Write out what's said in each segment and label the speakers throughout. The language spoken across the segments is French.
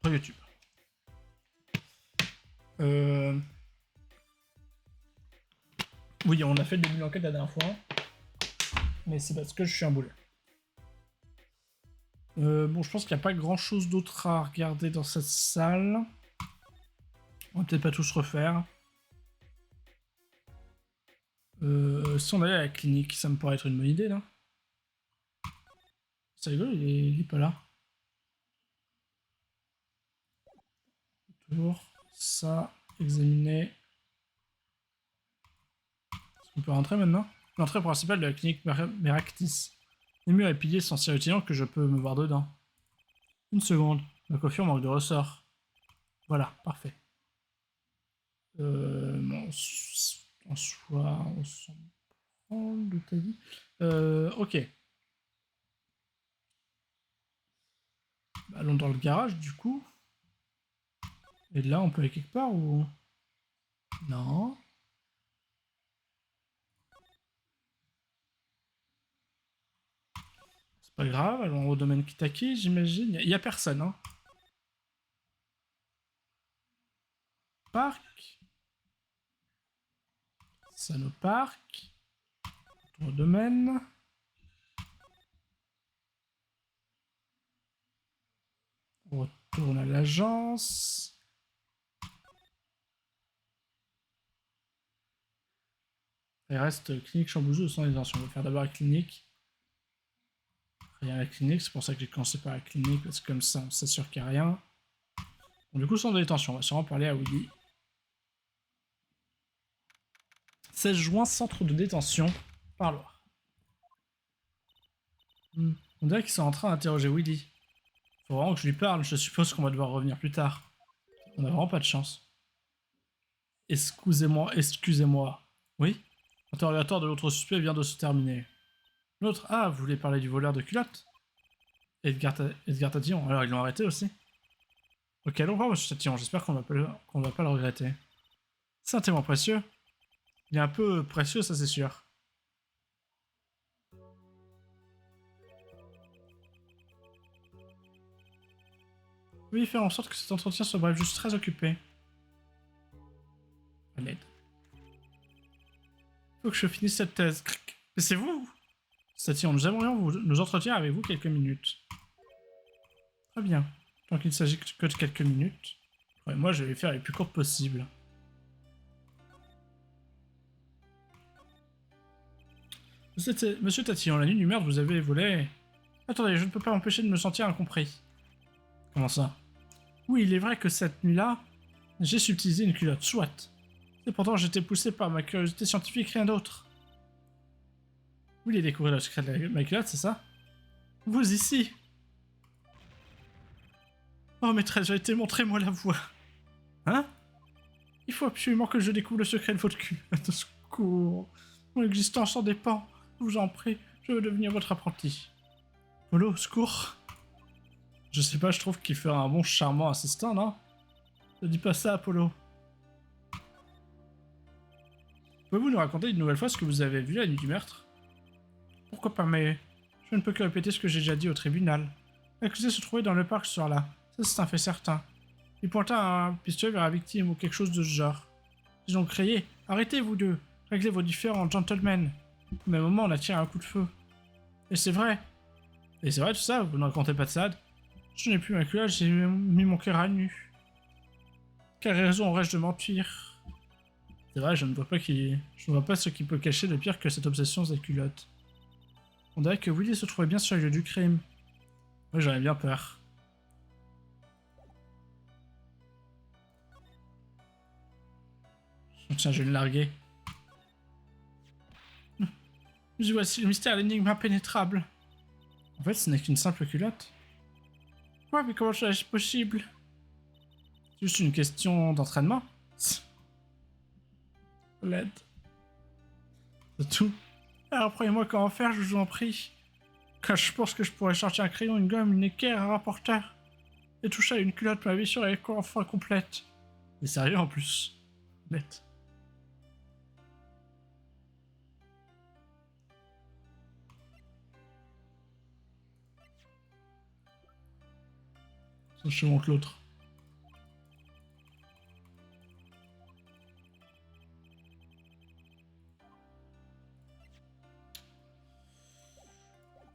Speaker 1: sur YouTube. Oui, on a fait le début de l'enquête la dernière fois. Mais c'est parce que je suis un boulet. Bon, je pense qu'il n'y a pas grand chose d'autre à regarder dans cette salle. On va peut-être pas tous refaire. Si on allait à la clinique, ça me pourrait être une bonne idée, là. C'est rigolo, il est pas là. Tour, ça, examiner. Est-ce qu'on peut rentrer maintenant? L'entrée principale de la clinique Meractis. Les murs et piliers sont si rutilants que je peux me voir dedans. Une seconde, ma coiffure manque de ressort. Voilà, parfait. Bon, en soi, on s'en prend de ta vie. Ok. Allons dans le garage, du coup. Et là, on peut aller quelque part ou... Non. C'est pas grave, allons au domaine Kitaki, j'imagine. Il y a personne, hein. Parc. Sanopark. Au domaine. On retourne à l'agence. Il reste clinique Chambouzou sans intention. On va faire d'abord la clinique. Rien à la clinique, c'est pour ça que j'ai commencé par la clinique, parce que comme ça, on s'assure qu'il n'y a rien. Bon, du coup, sans détention, on va sûrement parler à Willy. 16 juin, centre de détention. Parloir. On dirait qu'ils sont en train d'interroger Willy. Faut vraiment que je lui parle, je suppose qu'on va devoir revenir plus tard. On a vraiment pas de chance. Excusez-moi, excusez-moi. Oui? L'interrogatoire de l'autre suspect vient de se terminer. L'autre, ah, vous voulez parler du voleur de culottes? Edgar Tatillon, alors ils l'ont arrêté aussi? Ok, donc revoir monsieur Tatillon, j'espère qu'on va pas le regretter. C'est un témoin précieux. Il est un peu précieux, ça c'est sûr. Oui, faire en sorte que cet entretien soit bref, je suis très occupé. À l'aide. Faut que je finisse cette thèse. Mais c'est vous? Tatillon, nous aimerions nous entretenir avec vous quelques minutes. Très bien. Tant qu'il s'agit que de quelques minutes. Ouais, moi, je vais les faire les plus courtes possibles. Monsieur Tatillon, la nuit du meurtre, vous avez volé... Attendez, je ne peux pas m'empêcher de me sentir incompris. Comment ça? Oui, il est vrai que cette nuit-là, j'ai subtilisé une culotte, soit. Et pourtant, j'étais poussé par ma curiosité scientifique, rien d'autre. Vous voulez découvrir le secret de ma culotte, c'est ça? Vous ici? Oh, maîtresse, j'ai été montrez-moi la voie. Hein? Il faut absolument que je découvre le secret de votre cul. De secours. Mon existence en dépend. Je vous en prie, je veux devenir votre apprenti. Polo, secours. Je sais pas, je trouve qu'il ferait un bon charmant assistant, non? Ne dis pas ça, Apollo. Pouvez-vous nous raconter une nouvelle fois ce que vous avez vu la nuit du meurtre? Pourquoi pas, mais je ne peux que répéter ce que j'ai déjà dit au tribunal. L'accusé se trouvait dans le parc ce soir-là. Ça, c'est un fait certain. Il pointa un pistolet vers la victime ou quelque chose de ce genre. Ils ont crié « Arrêtez, vous deux! Réglez vos différends, gentlemen !» Au même moment, on a tiré un coup de feu. Et c'est vrai. Et c'est vrai tout ça, vous ne racontez pas de ça? Je n'ai plus ma culotte, j'ai mis mon cœur à nu. Quelle raison aurais-je de mentir? C'est vrai, je ne vois pas ce qui peut cacher de pire que cette obsession des culottes. On dirait que Willy se trouvait bien sur le lieu du crime. Oui, j'en ai bien peur. Tiens, je vais le larguer. Mais voici le mystère, l'énigme impénétrable. En fait, ce n'est qu'une simple culotte. Quoi, mais comment est-ce possible? C'est juste une question d'entraînement. L'aide. C'est tout. Alors, apprenez-moi comment faire, je vous en prie. Quand je pense que je pourrais chercher un crayon, une gomme, une équerre, un rapporteur. Et toucher à une culotte, ma vie serait enfin complète. Et sérieux en plus. Bête. Je montre l'autre.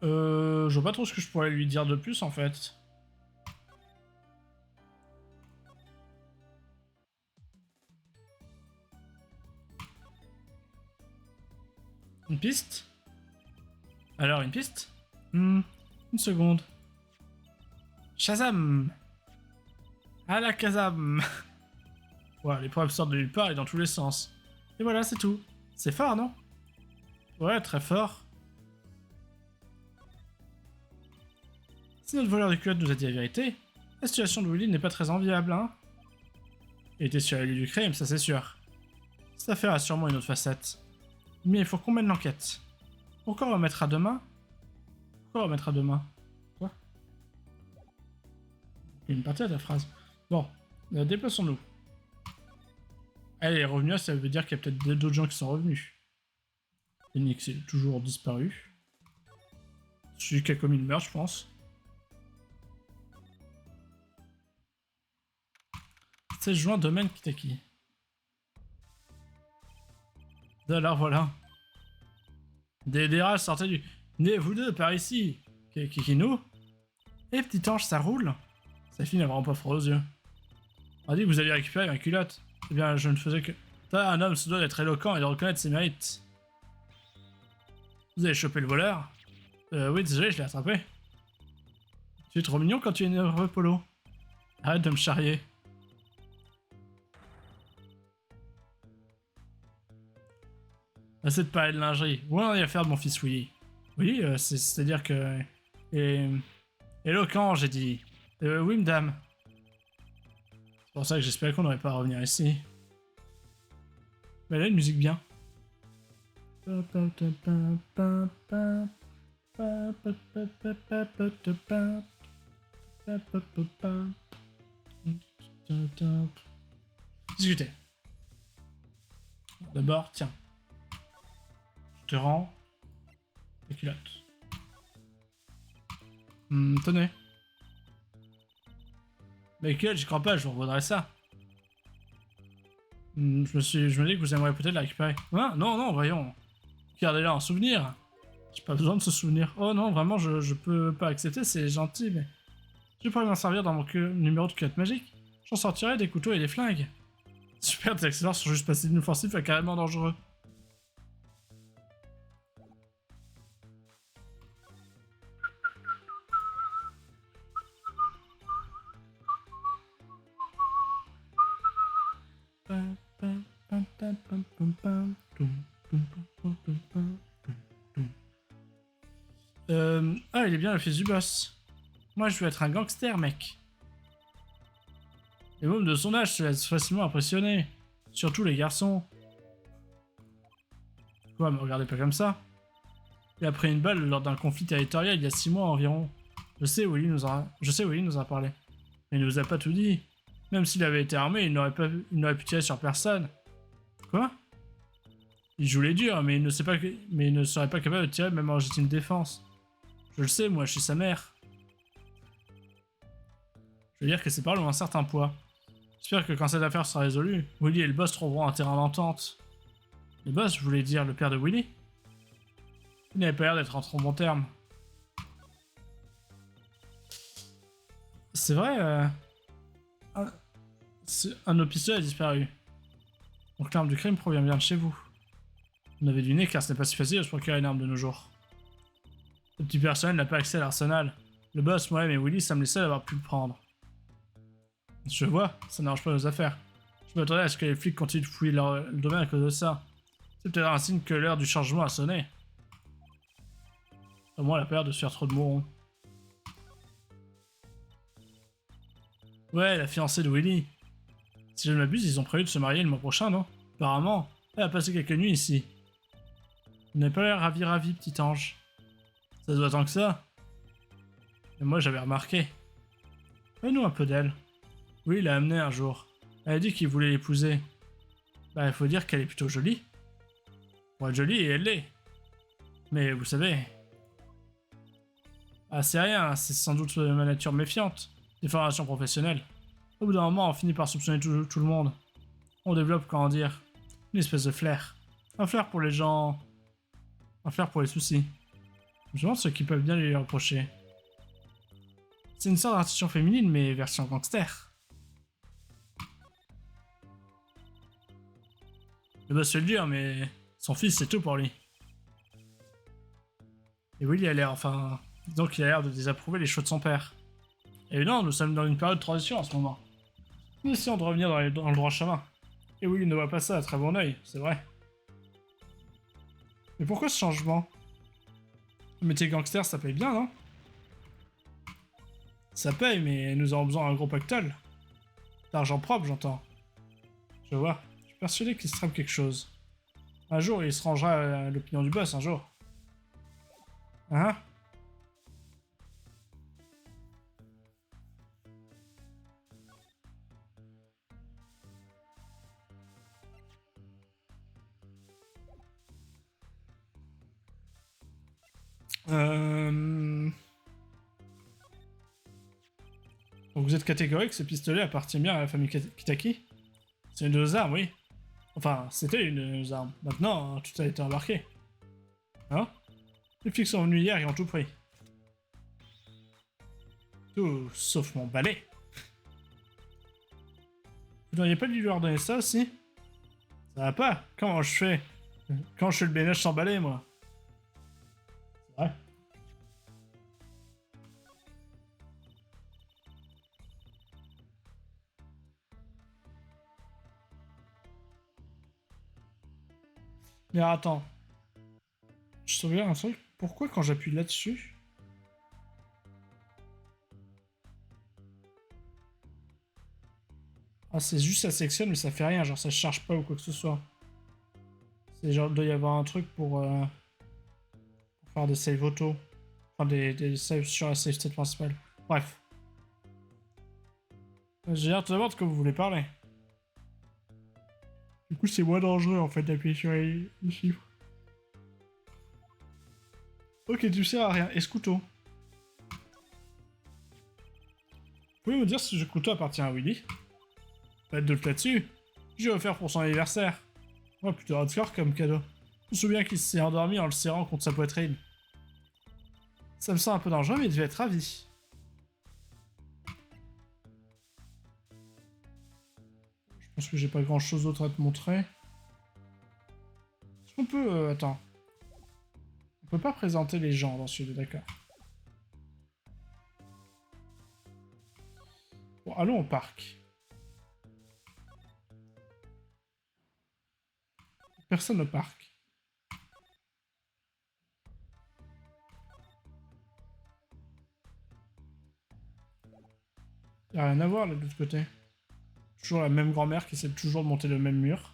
Speaker 1: Je vois pas trop ce que je pourrais lui dire de plus en fait. Une piste? Alors, une piste? Une seconde. Shazam! À la Kazam! Voilà, les preuves sortent de nulle part et dans tous les sens. Et voilà, c'est tout. C'est fort, non? Ouais, très fort. Si notre voleur de culotte nous a dit la vérité, la situation de Willy n'est pas très enviable, hein? Il était sur la lieu du crime, ça c'est sûr. Cette affaire a sûrement une autre facette. Mais il faut qu'on mène l'enquête. Pourquoi on remettre à demain? Pourquoi remettre à demain? Quoi? Il y a une partie à ta phrase. Bon, déplaçons-nous. Elle est revenue, ça veut dire qu'il y a peut-être d'autres gens qui sont revenus. Phoenix est toujours disparu. Celui qui a commis le meurtre, je pense. 16 juin, domaine Kitaki. Alors voilà. Des rats sortaient du... Venez vous deux par ici. Kikino. Eh petit ange, ça roule? Sa fille n'a vraiment pas froid aux yeux. On a dit que vous alliez récupérer ma culotte. Eh bien, je ne faisais que... Un homme se doit d'être éloquent et de reconnaître ses mérites. Vous avez chopé le voleur? Oui, désolé, je l'ai attrapé. Tu es trop mignon quand tu es nerveux, Polo. Arrête de me charrier. Assez de parler de lingerie. Où en est l'affaire de mon fils Willy? Oui, c'est-à-dire que... Éloquent, j'ai dit. Oui, madame. C'est pour ça que j'espérais qu'on n'aurait pas à revenir ici. Mais elle a une musique bien. Discuter. D'abord, tiens. Je te rends les culottes. Tenez. Mais les culottes, j'y crois pas, je vous revaudrais ça. Je me dis que vous aimeriez peut-être la récupérer. Hein? Non, voyons. Gardez-la en souvenir. J'ai pas besoin de ce souvenir. Oh non, vraiment, je peux pas accepter, c'est gentil, mais... Je pourrais m'en servir dans mon numéro de culotte magique. J'en sortirai des couteaux et des flingues. Super, tes accessoires sont juste passés d'inoffensifs à carrément dangereux. Ah, il est bien le fils du boss. Moi, je veux être un gangster, mec. Les mômes de son âge se laissent facilement impressionner. Surtout les garçons. Quoi, me regardez pas comme ça. Il a pris une balle lors d'un conflit territorial il y a 6 mois environ. Je sais, Willy nous a parlé. Mais il nous a pas tout dit. Même s'il avait été armé, il n'aurait pu tirer sur personne. Quoi? Il joue les durs, mais il ne serait pas capable de tirer même en légitime défense. Je le sais, moi, je suis sa mère. Je veux dire que ses paroles ont un certain poids. J'espère que quand cette affaire sera résolue, Willy et le boss trouveront un terrain d'entente. Le boss, je voulais dire le père de Willy? Il n'avait pas l'air d'être en trop bon terme. C'est vrai, un de nos pistolets a disparu. Donc l'arme du crime provient bien de chez vous. Vous avez deviné car ce n'est pas si facile de se procurer une arme de nos jours. Le petit personnel n'a pas accès à l'arsenal. Le boss, moi-même et Willy sommes les seuls à avoir pu le prendre. Je vois, ça n'arrange pas nos affaires. Je m'attendais à ce que les flics continuent de fouiller le domaine à cause de ça. C'est peut-être un signe que l'heure du changement a sonné. Au moins la peur de se faire trop de mourons. Ouais, la fiancée de Willy. Si je ne m'abuse, ils ont prévu de se marier le mois prochain, non? Apparemment, elle a passé quelques nuits ici. Vous n'avez pas l'air ravi, petit ange. Ça se voit tant que ça. Mais moi, j'avais remarqué. Fais-nous un peu d'elle. Oui, il l'a amenée un jour. Elle a dit qu'il voulait l'épouser. Bah, il faut dire qu'elle est plutôt jolie. Pour être jolie, et elle l'est. Mais vous savez... Ah, c'est rien, c'est sans doute ma nature méfiante. Des formations professionnelles. Au bout d'un moment, on finit par soupçonner tout le monde. On développe, comment dire, une espèce de flair. Un flair pour les gens... Un flair pour les soucis. Je me demande ce qu'ils peuvent bien lui reprocher. C'est une sorte d'institution féminine, mais version gangster. Je dois se le dire, mais son fils, c'est tout pour lui. Et Will, il a l'air, enfin... Disons qu'il a l'air de désapprouver les choix de son père. Et non, nous sommes dans une période de transition en ce moment. Nous essayons de revenir dans le droit chemin. Et Will ne voit pas ça à très bon oeil, c'est vrai. Mais pourquoi ce changement? Le métier gangster, ça paye bien, non? Ça paye, mais nous avons besoin d'un gros pactole. D'argent propre, j'entends. Je vois. Je suis persuadé qu'il se trame quelque chose. Un jour, il se rangera à l'opinion du boss, un jour. Hein? Donc vous êtes catégorique, ce pistolet appartient bien à la famille Kitaki? C'est une de nos armes, oui. Enfin, c'était une de nos armes. Maintenant, tout a été embarqué. Hein? Les flics sont venus hier et ont tout pris. Tout sauf mon balai. Vous n'auriez pas dû leur donner ça aussi? Ça va pas. Comment je fais? Quand je fais le ménage sans balai, moi? C'est vrai. Mais attends. Je sauvegarde un truc. Pourquoi quand j'appuie là-dessus? Ah, c'est juste ça sectionne, mais ça fait rien. Genre, ça charge pas ou quoi que ce soit. C'est genre, il doit y avoir un truc pour faire des saves auto. Enfin, des saves sur la save state principale. Bref. J'ai l'air de savoir de quoi vous voulez parler. Du coup, c'est moins dangereux en fait d'appuyer sur les chiffres. Ok, tu sers à rien. Et ce couteau? Vous pouvez me dire si ce couteau appartient à Willy? Pas de doute là-dessus. J'ai offert pour son anniversaire. Oh, plutôt hardcore comme cadeau. Je me souviens qu'il s'est endormi en le serrant contre sa poitrine. Ça me semble un peu dangereux, mais il devait être ravi. Je pense que j'ai pas grand-chose d'autre à te montrer. Est-ce qu'on peut... attends. On peut pas présenter les gens dans celui-là, d'accord. Bon, allons au parc. Personne au parc. Y'a rien à voir là de l'autre côté. Toujours la même grand-mère qui essaie toujours de monter le même mur.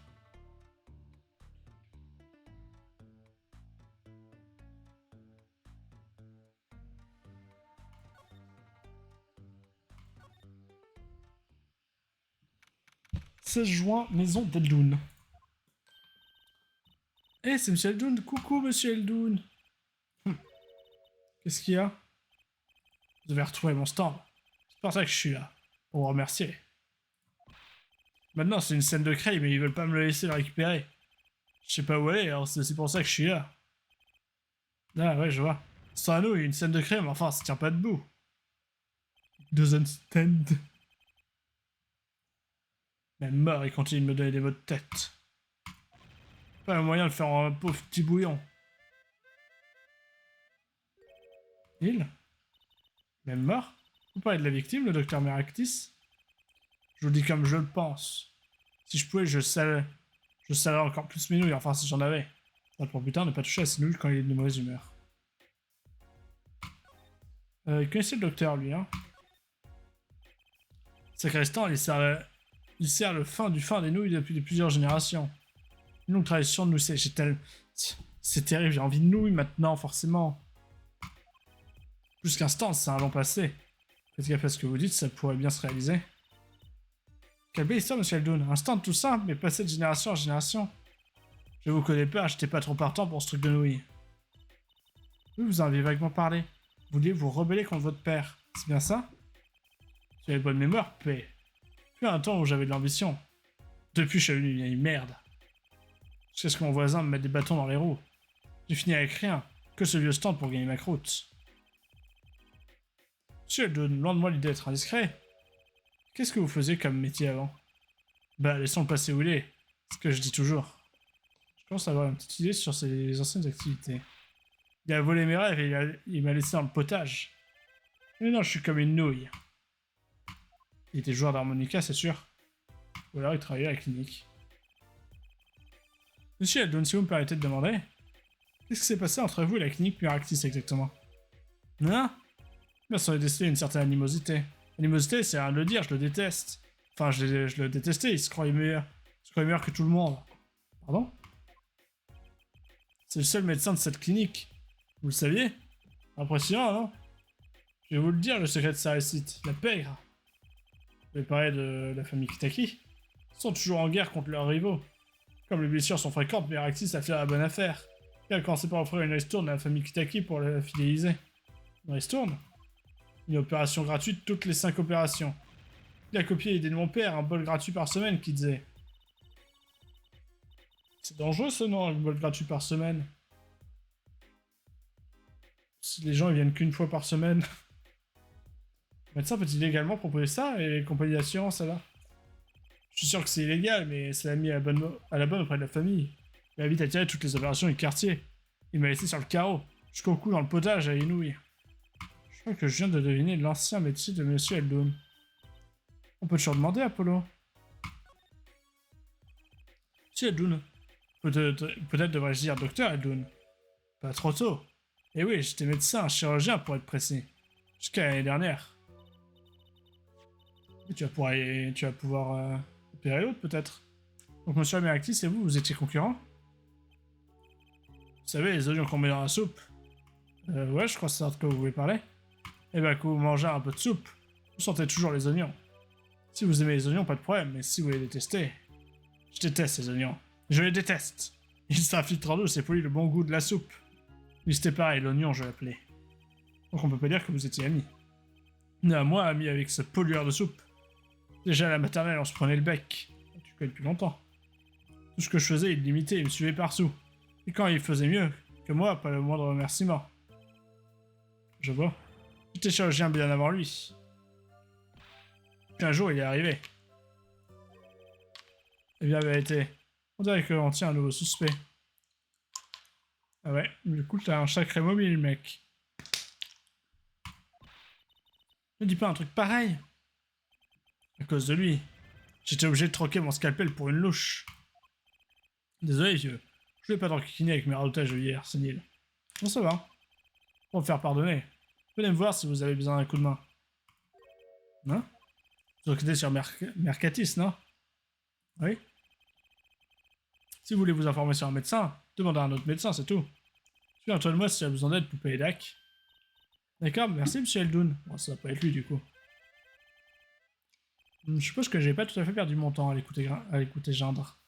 Speaker 1: « 16 juin, maison d'Eldoun. » Eh, c'est Monsieur Eldoun. Coucou, Monsieur Eldoun. Qu'est-ce qu'il y a? Vous avez retrouvé mon stand. C'est pour ça que je suis là. Pour vous remercier. Maintenant, c'est une scène de crime, mais ils veulent pas me le laisser le récupérer. Je sais pas où aller, alors c'est pour ça que je suis là. Ah ouais, je vois. Sans nous, il y a une scène de crime, enfin, ça tient pas debout. Doesn't stand. Même mort, il continue de me donner des maux de tête. Pas le moyen de faire un pauvre petit bouillon. Il? Même mort? Vous parlez de la victime, le docteur Meractis? Je vous dis comme je le pense. Si je pouvais, je salais encore plus mes nouilles, enfin si j'en avais. Ça pour plus tard, ne pas toucher à ses nouilles quand il est de mauvaise humeur. Il connaissait le docteur, lui, hein. Sacrestan, il sert le fin du fin des nouilles depuis plusieurs générations. Une longue tradition de nous, c'est terrible, j'ai envie de nouilles maintenant, forcément. Plus qu'un stand, c'est un long passé. Faites gaffe à ce que vous dites, ça pourrait bien se réaliser. Quelle belle histoire, Monsieur Eldoun. Un stand tout simple, mais passé de génération en génération. Je vous connais pas, j'étais pas trop partant pour ce truc de nouilles. Oui, vous en avez vaguement parlé. Vous vouliez vous rebeller contre votre père, c'est bien ça? Tu avez bonne mémoire, paix. Puis un temps où j'avais de l'ambition. Depuis, je suis devenu une merde. Jusqu'à ce que mon voisin me mette des bâtons dans les roues. J'ai fini avec rien. Que ce vieux stand pour gagner ma croûte. Monsieur Eldon, loin de moi l'idée d'être indiscret. Qu'est-ce que vous faisiez comme métier avant? Bah, laissons le passé où il est. C'est ce que je dis toujours. Je commence à avoir une petite idée sur ses anciennes activités. Il a volé mes rêves et il m'a laissé dans le potage. Mais non, je suis comme une nouille. Il était joueur d'harmonica, c'est sûr. Ou alors il travaillait à la clinique. Monsieur Eldon, si vous me permettez de demander, qu'est-ce qui s'est passé entre vous et la clinique Miractis exactement? Hein? Bien sûr, il une certaine animosité. Animosité, c'est rien de le dire, je le déteste. Enfin, je le détestais, il se croyait meilleur. Il se croyait meilleur que tout le monde. Pardon? C'est le seul médecin de cette clinique. Vous le saviez? Impressionnant, non? Je vais vous le dire, le secret de sa réussite. La pègre. Vous avez parlé de la famille Kitaki. Ils sont toujours en guerre contre leurs rivaux. Comme les blessures sont fréquentes, Miractis a fait la bonne affaire. Il a commencé par offrir une ristourne à la famille Kitaki pour la fidéliser. Une ristourne? Une opération gratuite toutes les 5 opérations. Il a copié l'idée de mon père, un bol gratuit par semaine, qui disait. C'est dangereux ce nom, un bol gratuit par semaine. Si les gens ils viennent qu'une fois par semaine. Le médecin peut-il légalement proposer ça et les compagnies d'assurance alors? Je suis sûr que c'est illégal, mais ça l'a mis à la bonne auprès de la famille. Il a vite attiré toutes les opérations du quartier. Il m'a laissé sur le carreau, jusqu'au cou dans le potage à Inouï. Je crois que je viens de deviner l'ancien métier de Monsieur Eldon. On peut toujours demander, Apollo. Monsieur Eldon. Peut-être devrais-je dire docteur Eldon. Pas trop tôt. Eh oui, j'étais médecin, chirurgien pour être précis. Jusqu'à l'année dernière. Et tu vas pouvoir opérer l'autre peut-être. Donc Monsieur Miractis et vous étiez concurrents? Vous savez, les oignons qu'on met dans la soupe. Ouais, je crois que c'est de quoi vous voulez parler. Eh ben, quand vous mangez un peu de soupe, vous sentez toujours les oignons. Si vous aimez les oignons, pas de problème, mais si vous les détestez... Je déteste les oignons. Je les déteste. Ils s'infiltrent en nous, c'est poli le bon goût de la soupe. Mais c'était pareil, l'oignon, je l'appelais. Donc on peut pas dire que vous étiez amis. Moi, ami avec ce pollueur de soupe. Déjà à la maternelle, on se prenait le bec. Tu connais depuis longtemps. Tout ce que je faisais, il l'imitait, il me suivait partout. Et quand il faisait mieux que moi, pas le moindre remerciement. Je vois. J'étais chirurgien bien avant lui. Puis un jour, il est arrivé. Eh bien, la vérité, on dirait qu'on tient un nouveau suspect. Ah ouais, du coup, t'as un sacré mobile, mec. Ne dis pas un truc pareil. À cause de lui, j'étais obligé de troquer mon scalpel pour une louche. Désolé, vieux. Je voulais pas t'enquiquiner avec mes radotages hier, sénile. Bon, ça va. Pour me faire pardonner. Venez me voir si vous avez besoin d'un coup de main. Hein? Vous enquêtez sur Mercatis, non? Oui. Si vous voulez vous informer sur un médecin, demandez à un autre médecin, c'est tout. Souviens-toi de moi si tu as besoin d'aide, poupée Dac. D'accord, merci, monsieur Eldoun. Bon, ça va pas être lui, du coup. Je suppose que j'ai pas tout à fait perdu mon temps à l'écouter Gindre.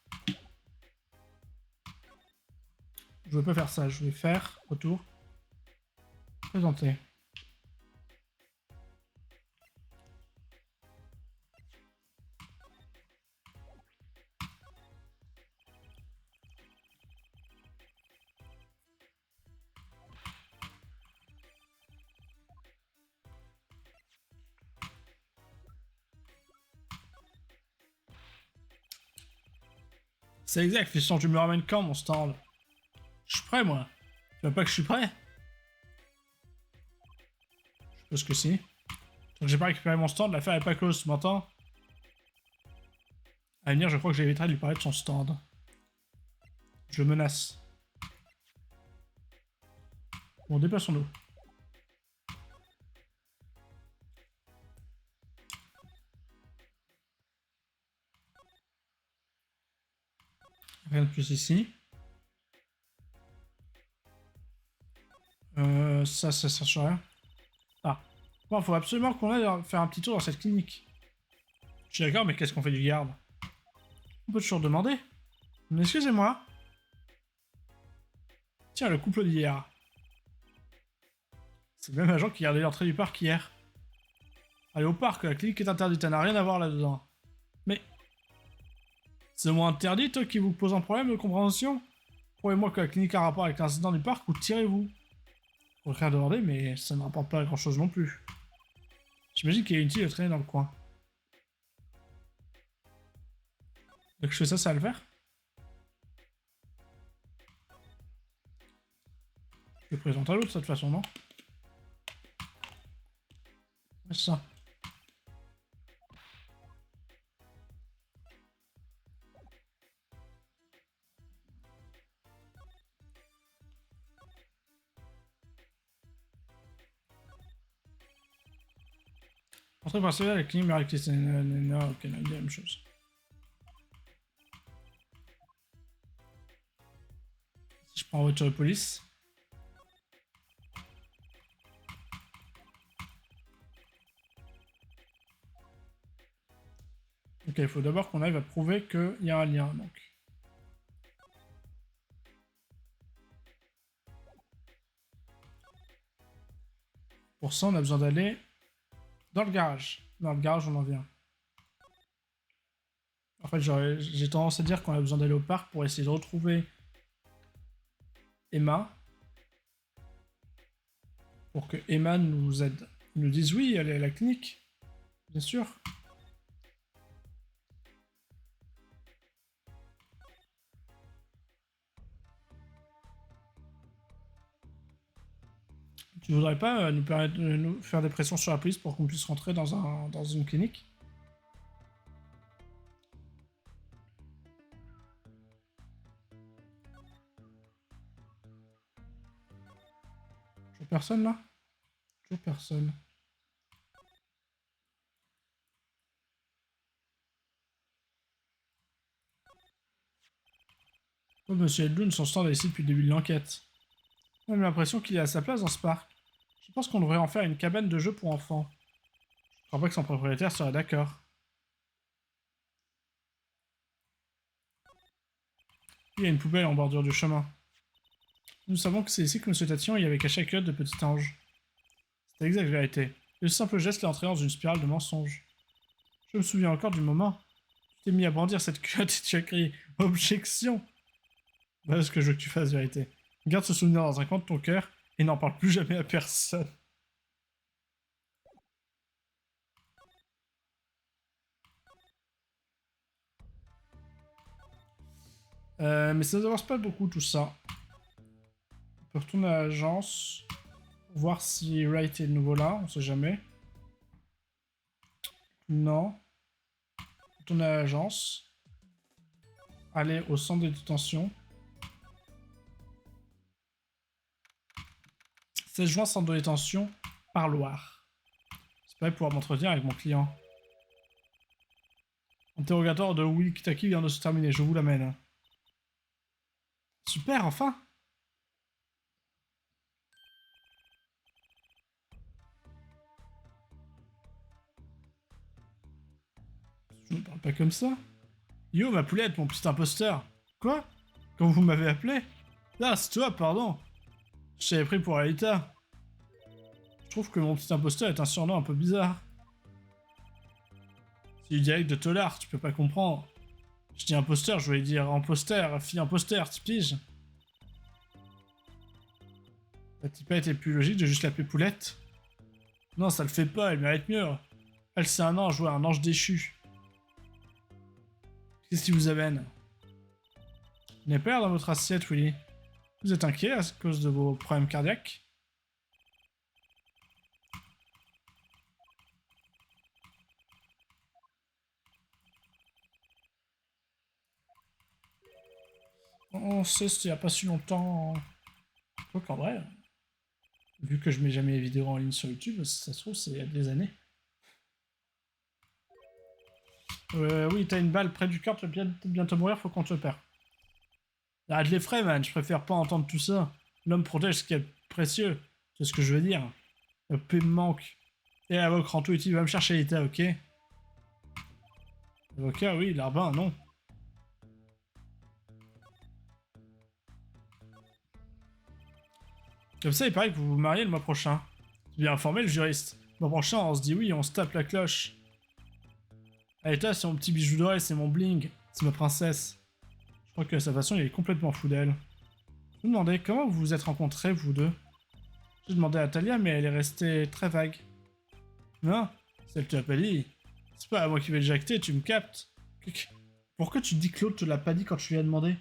Speaker 1: Je vais pas faire ça, je vais faire, retour, présenter. C'est exact, Fiston, tu me ramènes quand mon stand? Je suis prêt, moi. Tu vois pas que je suis prêt? Je suppose que si. Donc j'ai pas récupéré mon stand, l'affaire est pas close, tu m'entends? À venir, je crois que j'éviterai de lui parler de son stand. Je le menace. Bon, déplaçons-nous. Rien de plus ici. Ça sert à rien. Ah. Bon, faut absolument qu'on aille faire un petit tour dans cette clinique. Je suis d'accord, mais qu'est-ce qu'on fait du garde? On peut toujours demander. Mais excusez-moi. Tiens, le couple d'hier. C'est le même agent qui gardait l'entrée du parc hier. Allez au parc, la clinique est interdite, elle n'a rien à voir là-dedans. Mais... C'est au moins interdit, toi, qui vous pose un problème de compréhension? Croyez-moi que la clinique a un rapport avec l'incident du parc ou tirez-vous? Pour regarder, mais ça ne rapporte pas grand chose non plus. J'imagine qu'il y a une île traîner dans le coin. Donc je fais ça, ça va le faire? Je le présente à l'autre, de toute façon, non? C'est ça. Entrée partielle avec clinique Marie-Christine. Ok, la même chose. Si je prends la voiture de police. Ok, il faut d'abord qu'on arrive à prouver qu'il y a un lien, donc. Pour ça, on a besoin d'aller dans le garage. Dans le garage, on en vient. En fait, j'ai tendance à dire qu'on a besoin d'aller au parc pour essayer de retrouver Emma. Pour que Emma nous aide. Ils nous disent oui, elle est à la clinique. Bien sûr. Tu voudrais pas nous permettre de nous faire des pressions sur la police pour qu'on puisse rentrer dans une clinique? Toujours personne là? Toujours personne. Oh, Monsieur Edlund, son stand est ici depuis le début de l'enquête. J'ai même l'impression qu'il est à sa place dans ce parc. Je pense qu'on devrait en faire une cabane de jeu pour enfants. Je crois pas que son propriétaire serait d'accord. Il y a une poubelle en bordure du chemin. Nous savons que c'est ici que Monsieur Tatillon y avait caché la culotte de petit ange. C'est exact, vérité. Le simple geste l'a entré dans une spirale de mensonges. Je me souviens encore du moment. Tu t'es mis à brandir cette culotte et tu as crié « Objection !» Voilà ce que je veux que tu fasses, vérité. Garde ce souvenir dans un coin de ton cœur et n'en parle plus jamais à personne. Mais ça n'avance pas beaucoup tout ça. On peut retourner à l'agence. Voir si Wright est de nouveau là, on sait jamais. Non. Retourner à l'agence. Aller au centre de détention. 16 juin, centre de détention, parloir. J'espère pouvoir m'entretenir avec mon client. Interrogatoire de Willy Kitaki vient de se terminer, je vous l'amène. Super, enfin! Je ne parle pas comme ça. Yo, ma poulette, mon petit imposteur. Quoi? Quand vous m'avez appelé? Ah, c'est toi, pardon. Je t'avais pris pour Alita. Je trouve que mon petit imposteur est un surnom un peu bizarre. C'est du dialecte de Tolar, tu peux pas comprendre. Je dis imposteur, je voulais dire imposteur, fille imposteur, tu piges? La tipette est plus logique de juste l'appeler Poulette? Non, ça le fait pas, elle mérite mieux. Elle, c'est un ange, ouais, un ange déchu. Qu'est-ce qui vous amène? Il n'y a pas dans votre assiette, Willy. Vous êtes inquiet à cause de vos problèmes cardiaques? On sait, c'était il n'y a pas si longtemps. Quoi qu'en vrai, vu que je mets jamais les vidéos en ligne sur YouTube, ça se trouve, c'est il y a des années. Oui, t'as une balle près du cœur, tu vas bientôt mourir, faut qu'on te perd. Arrête les frais, man, je préfère pas entendre tout ça. L'homme protège ce qui est précieux, c'est ce que je veux dire. Le paix me manque. Et avocat Ranto ici, va me chercher l'état, ok? Avocat, oui, Larbin, non. Comme ça, il paraît que vous vous mariez le mois prochain. J'ai bien informé le juriste. Le mois prochain, on se dit oui, on se tape la cloche. Alita, c'est mon petit bijou d'oreille, c'est mon bling. C'est ma princesse. Je crois que de sa façon, il est complètement fou d'elle. Je me demandais comment vous vous êtes rencontrés, vous deux. J'ai demandé à Talia, mais elle est restée très vague. Non, celle que tu as pas dit. C'est pas à moi qui vais le jacter, tu me captes. Pourquoi tu dis que l'autre te l'a pas dit quand tu lui as demandé?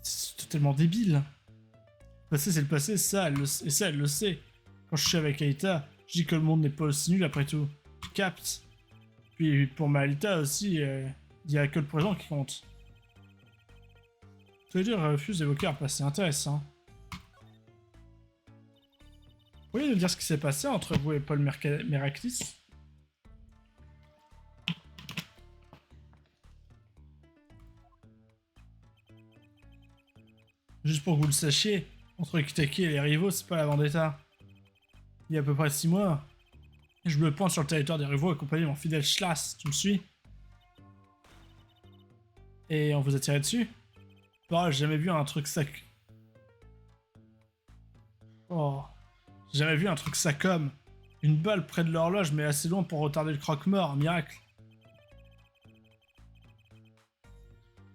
Speaker 1: C'est totalement débile. Le passé, c'est le passé, ça, et ça, elle le sait. Quand je suis avec Aïta, je dis que le monde n'est pas aussi nul après tout. Tu captes. Puis pour Malita aussi, il y a que le présent qui compte. Tous les deux refusent d'évoquer leur passé intéressant. Vous pourriez nous dire ce qui s'est passé entre vous et Paul Meraclis? Juste pour que vous le sachiez, entre Kitaki et les rivaux, c'est pas la vendetta. Il y a à peu près 6 mois, je me pointe sur le territoire des rivaux accompagné de mon fidèle Schlass, tu me suis? Et on vous a tiré dessus? Oh, j'ai jamais vu un truc sac. Oh, j'ai jamais vu un truc ça comme. Une balle près de l'horloge, mais assez loin pour retarder le croque-mort, un miracle.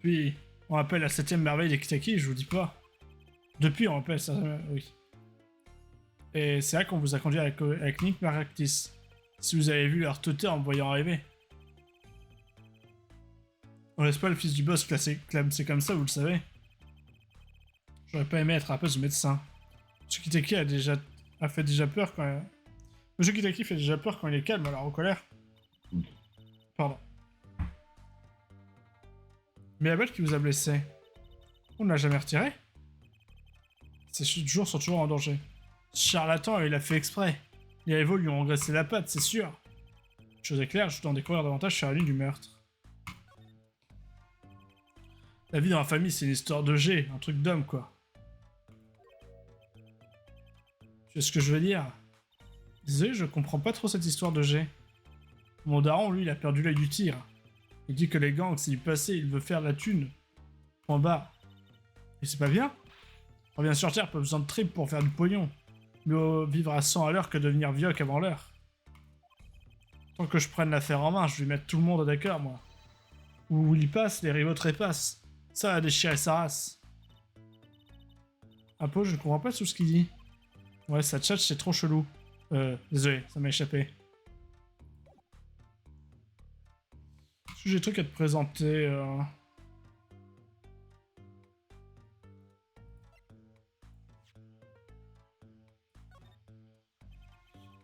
Speaker 1: Puis, on appelle la 7ème merveille des Kitaki, je vous dis pas. Depuis, on appelle ça, oui. Et c'est là qu'on vous a conduit avec Nick Maractis. Si vous avez vu leur teuté en me voyant arriver. On laisse pas le fils du boss clamser comme ça, vous le savez. J'aurais pas aimé être à la place du médecin. Monsieur Kitaki a fait déjà peur quand... Monsieur Kitaki fait déjà peur quand il est calme, alors en colère. Pardon. Mais la balle qui vous a blessé, on ne l'a jamais retirée? Ces jours sont toujours en danger. Charlatan, il a fait exprès. Les rivaux lui ont engraissé la patte, c'est sûr. Chose est claire, je dois en découvrir davantage sur la ligne du meurtre. La vie dans la famille, c'est une histoire de G, un truc d'homme, quoi. Tu sais ce que je veux dire? Désolé, je comprends pas trop cette histoire de G. Mon daron, lui, il a perdu l'œil du tir. Il dit que les gangs, c'est du passé, il veut faire de la thune. Point bas. Et c'est pas bien? Revient sur Terre, pas besoin de trip pour faire du pognon. Mieux vivre à 100 à l'heure que devenir vieux qu'avant l'heure. Tant que je prenne l'affaire en main, je vais mettre tout le monde d'accord, moi. Où il passe, les rivaux trépassent. Ça a déchiré sa race. Apo, je ne comprends pas tout ce qu'il dit. Ouais, sa tchatch, c'est trop chelou. Désolé, ça m'a échappé. J'ai des trucs à te présenter.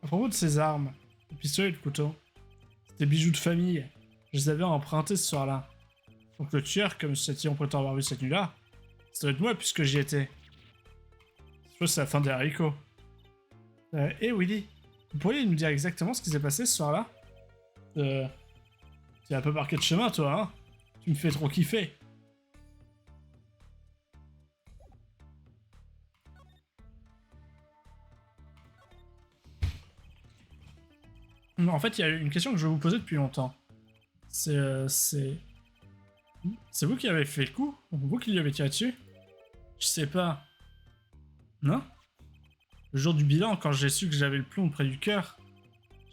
Speaker 1: À propos de ces armes, le pistolet et le couteau, c'est des bijoux de famille. Je les avais empruntés ce soir-là. Donc le tueur, comme on prétend avoir vu cette nuit-là, ça doit être moi puisque j'y étais. Je pense que c'est la fin des haricots. Willy, vous pourriez nous dire exactement ce qui s'est passé ce soir-là? T'es un peu marqué de chemin, toi, hein? Tu me fais trop kiffer. En fait, il y a une question que je vais vous poser depuis longtemps. C'est vous qui avez fait le coup? Vous qui lui avez tiré dessus? Je sais pas. Non? Le jour du bilan, quand j'ai su que j'avais le plomb près du cœur,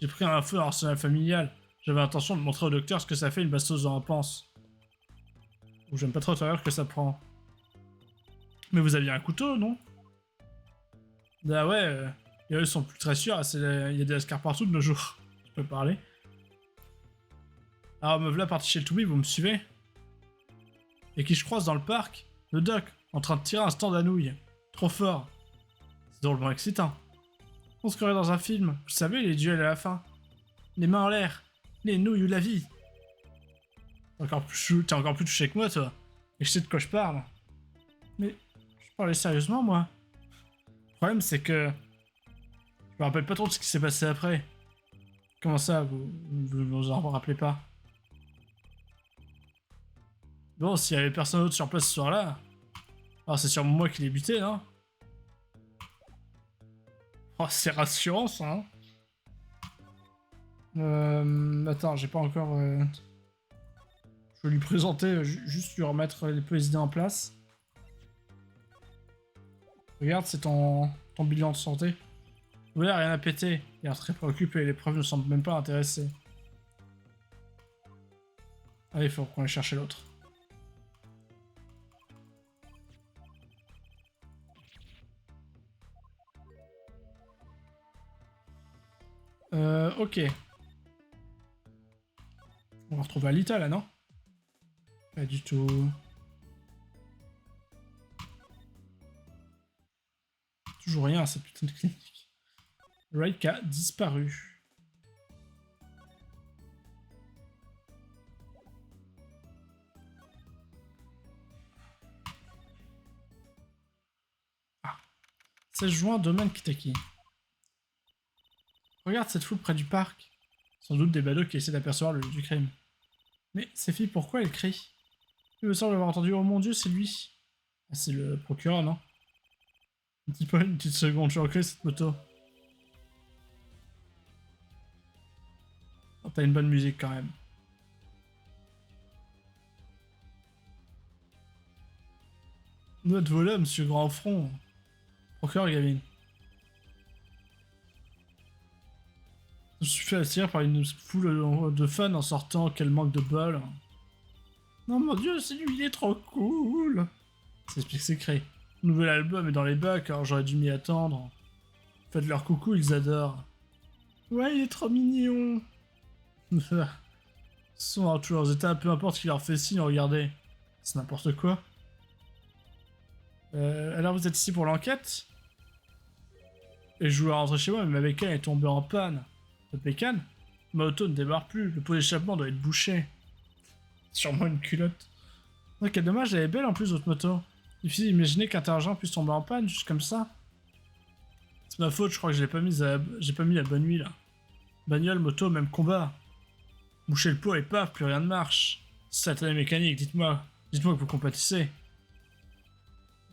Speaker 1: j'ai pris un feu à l'arsenal familial. J'avais l'intention de montrer au docteur ce que ça fait une bastos en panse. Ou j'aime pas trop l'heure que ça prend. Mais vous aviez un couteau, non? Ah ouais, ils sont plus très sûrs, il y a des lascars partout de nos jours. Je peux parler. Alors me voilà parti chez le Toubi, vous me suivez? Et qui je croise dans le parc? Le doc, en train de tirer un stand à nouilles. Trop fort. C'est drôlement excitant. On se croirait dans un film, vous savez, les duels à la fin. Les mains en l'air, les nouilles ou la vie. T'es encore plus touché que moi, toi. Et je sais de quoi je parle. Mais je parlais sérieusement, moi. Le problème, c'est que... Je me rappelle pas trop de ce qui s'est passé après. Comment ça, vous en rappelez pas? Bon, s'il y avait personne d'autre sur place ce soir-là... Alors c'est sûrement moi qui l'ai buté, non? Oh, c'est rassurant, ça, hein? Attends, j'ai pas encore... Je vais lui présenter, juste lui remettre les idées en place. Regarde, c'est ton bilan de santé. Oui, rien à péter. Il est très préoccupé, les preuves ne semblent même pas intéressées. Allez, il faut qu'on aille chercher l'autre. Ok. On va retrouver Alita, là, non? Pas du tout. Toujours rien à cette putain de clinique. Raik a disparu. Ah. 16 juin, domaine Kitaki. Regarde cette foule près du parc. Sans doute des badauds qui essaient d'apercevoir le lieu du crime. Mais ces filles, pourquoi elles crient? Il me semble avoir entendu. Oh mon dieu, c'est lui. Ah, c'est le procureur, non? Dis pas une petite seconde, je recrée cette moto. Oh, t'as une bonne musique quand même. Notre voilà, monsieur Grand Front. Procureur Gavin. Je suis fait attirer par une foule de fans en sortant, quel manque de bol. Non mon dieu, c'est lui, il est trop cool. Ça explique ses cris. Nouvel album est dans les bacs, alors j'aurais dû m'y attendre. Faites leur coucou, ils adorent. Ouais, il est trop mignon. Sont dans tous leurs états, peu importe qui leur fait signe, regardez. C'est n'importe quoi. Alors vous êtes ici pour l'enquête? Et je voulais rentrer chez moi, mais ma bécane est tombée en panne. Votre bécane? Ma auto ne démarre plus, le pot d'échappement doit être bouché. Sûrement une culotte. Oh, quel dommage, elle est belle en plus, votre moto. Difficile d'imaginer qu'un argent puisse tomber en panne, juste comme ça. C'est ma faute, je crois que j'ai pas mis la bonne huile. Bagnole, moto, même combat. Boucher le pot et paf, plus rien ne marche. Satané mécanique, dites-moi. Dites-moi que vous compatissez.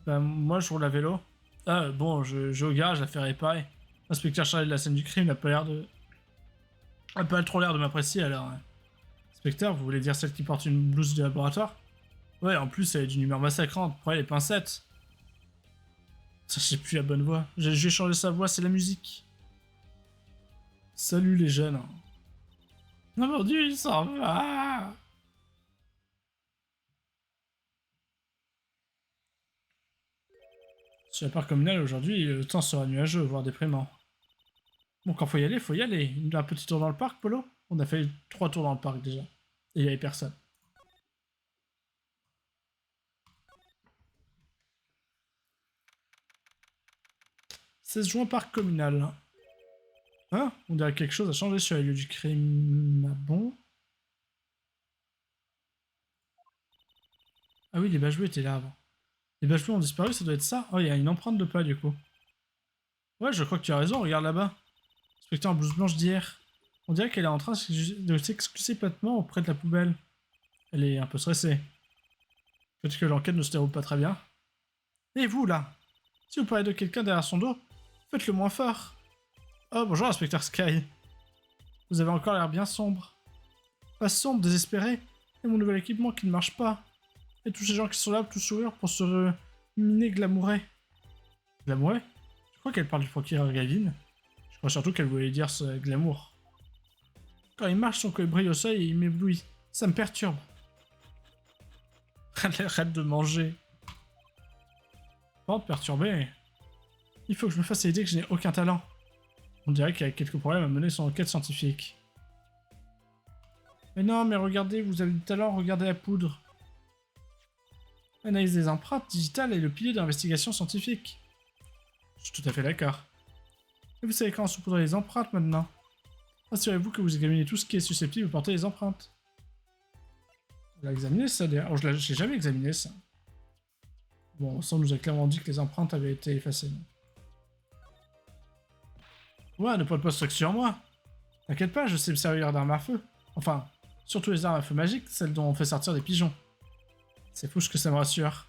Speaker 1: Ben, moi, je roule à vélo. Ah, bon, je vais au garage, l'affaire est réparer. L'inspecteur chargé de la scène du crime n'a pas l'air de... a pas trop l'air de m'apprécier, alors. Inspecteur, vous voulez dire celle qui porte une blouse de laboratoire? Ouais, en plus, elle est d'une humeur massacrante. Prenez les pincettes. Ça, j'ai plus la bonne voix. J'ai changé sa voix, c'est la musique. Salut les jeunes. Non, mon dieu, il s'en va. Sur la part communale, aujourd'hui, le temps sera nuageux, voire déprimant. Bon, quand faut y aller, faut y aller. Un petit tour dans le parc, Polo? On a fait 3 tours dans le parc déjà. Et il y avait personne. « 16 juin, parc communal. Hein? On dirait que quelque chose a changé sur les lieux du crime. Ah bon? Ah oui, les bâches bleues étaient là avant. Les bâches bleues ont disparu, ça doit être ça? Oh, il y a une empreinte de pas du coup. Ouais, je crois que tu as raison, regarde là-bas. Inspecteur en blouse blanche d'hier. On dirait qu'elle est en train de s'excuser platement auprès de la poubelle. Elle est un peu stressée. Peut-être que l'enquête ne se déroule pas très bien. Et vous, là? Si vous parlez de quelqu'un derrière son dos, faites-le moins fort. Oh, bonjour, inspecteur Sky. Vous avez encore l'air bien sombre. Pas sombre, désespéré. Et mon nouvel équipement qui ne marche pas. Et tous ces gens qui sont là, tout sourire pour se miner glamourer. Glamourer? Je crois qu'elle parle du procureur Gavin. Je crois surtout qu'elle voulait dire ce glamour. Quand il marche, son col brille au seuil et il m'éblouit. Ça me perturbe. Arrête de manger. Pas de perturber. Il faut que je me fasse l'idée que je n'ai aucun talent. On dirait qu'il y a quelques problèmes à mener son enquête scientifique. Mais non, mais regardez, vous avez du talent, regardez la poudre. L'analyse des empreintes digitales est le pilier d'investigation scientifique. Je suis tout à fait d'accord. Et vous savez comment saupoudrer les empreintes maintenant? Assurez-vous que vous examinez tout ce qui est susceptible de porter les empreintes. On l'a examiné ça d'ailleurs. Oh, je l'ai jamais examiné ça. Bon, ça nous a clairement dit que les empreintes avaient été effacées. Ouais, ne porte pas ce truc sur moi. T'inquiète pas, je sais me servir d'armes à feu. Enfin, surtout les armes à feu magiques, celles dont on fait sortir des pigeons. C'est fou ce que ça me rassure.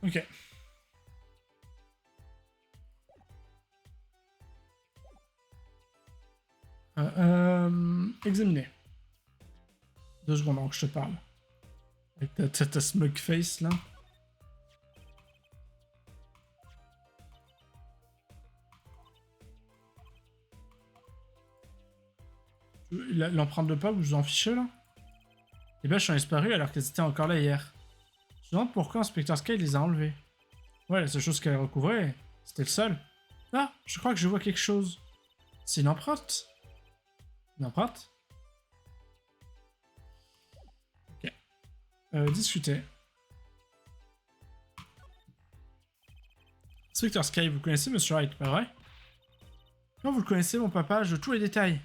Speaker 1: Ok. Examiner. 2 secondes avant que je te parle. Avec ta smug face là. l'empreinte de pas, vous vous en fichez là? Les bâches sont disparues alors qu'elles étaient encore là hier. Je me demande pourquoi Inspecteur Sky les a enlevées. Ouais, la seule chose qu'elle recouvrait, c'était le sol. Ah, je crois que je vois quelque chose. C'est une empreinte? Une empreinte? Ok. Discuter. Inspecteur Sky, vous connaissez Monsieur Wright, pas vrai? Non, vous le connaissez, mon papa, je veux tous les détails.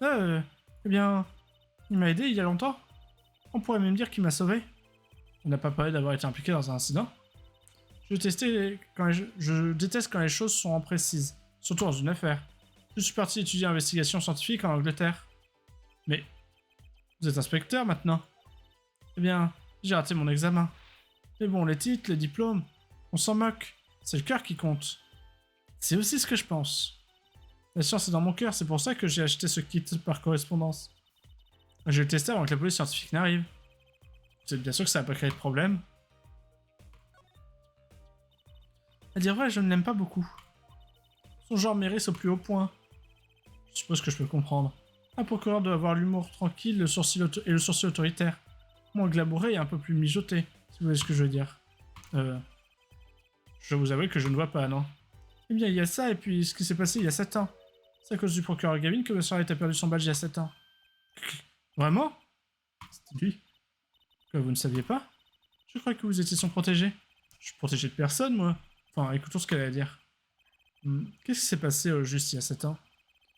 Speaker 1: Ah, eh bien, il m'a aidé il y a longtemps. On pourrait même dire qu'il m'a sauvé. On n'a pas parlé d'avoir été impliqué dans un incident. Je déteste quand les choses sont imprécises, surtout dans une affaire. Je suis parti étudier l'investigation scientifique en Angleterre. Mais, vous êtes inspecteur maintenant? Eh bien, j'ai raté mon examen. Mais bon, les titres, les diplômes, on s'en moque. C'est le cœur qui compte. C'est aussi ce que je pense. La science est dans mon cœur, c'est pour ça que j'ai acheté ce kit par correspondance. Je vais le tester avant que la police scientifique n'arrive. C'est bien sûr que ça n'a pas créé de problème. À dire vrai, je ne l'aime pas beaucoup. Son genre mérite au plus haut point. Je suppose que je peux comprendre. Un procureur doit avoir l'humour tranquille le sourcil autoritaire. Moins glamouré et un peu plus mijoté, si vous voyez ce que je veux dire. Je vous avoue que je ne vois pas, non? Eh bien, il y a ça, et puis ce qui s'est passé il y a 7 ans. C'est à cause du procureur Gavin que Monsieur Wright a perdu son badge il y a 7 ans. Vraiment? C'était lui. Que vous ne saviez pas? Je crois que vous étiez son protégé. Je suis protégé de personne, moi. Enfin, écoutons ce qu'elle a à dire. Qu'est-ce qui s'est passé au juste il y a 7 ans?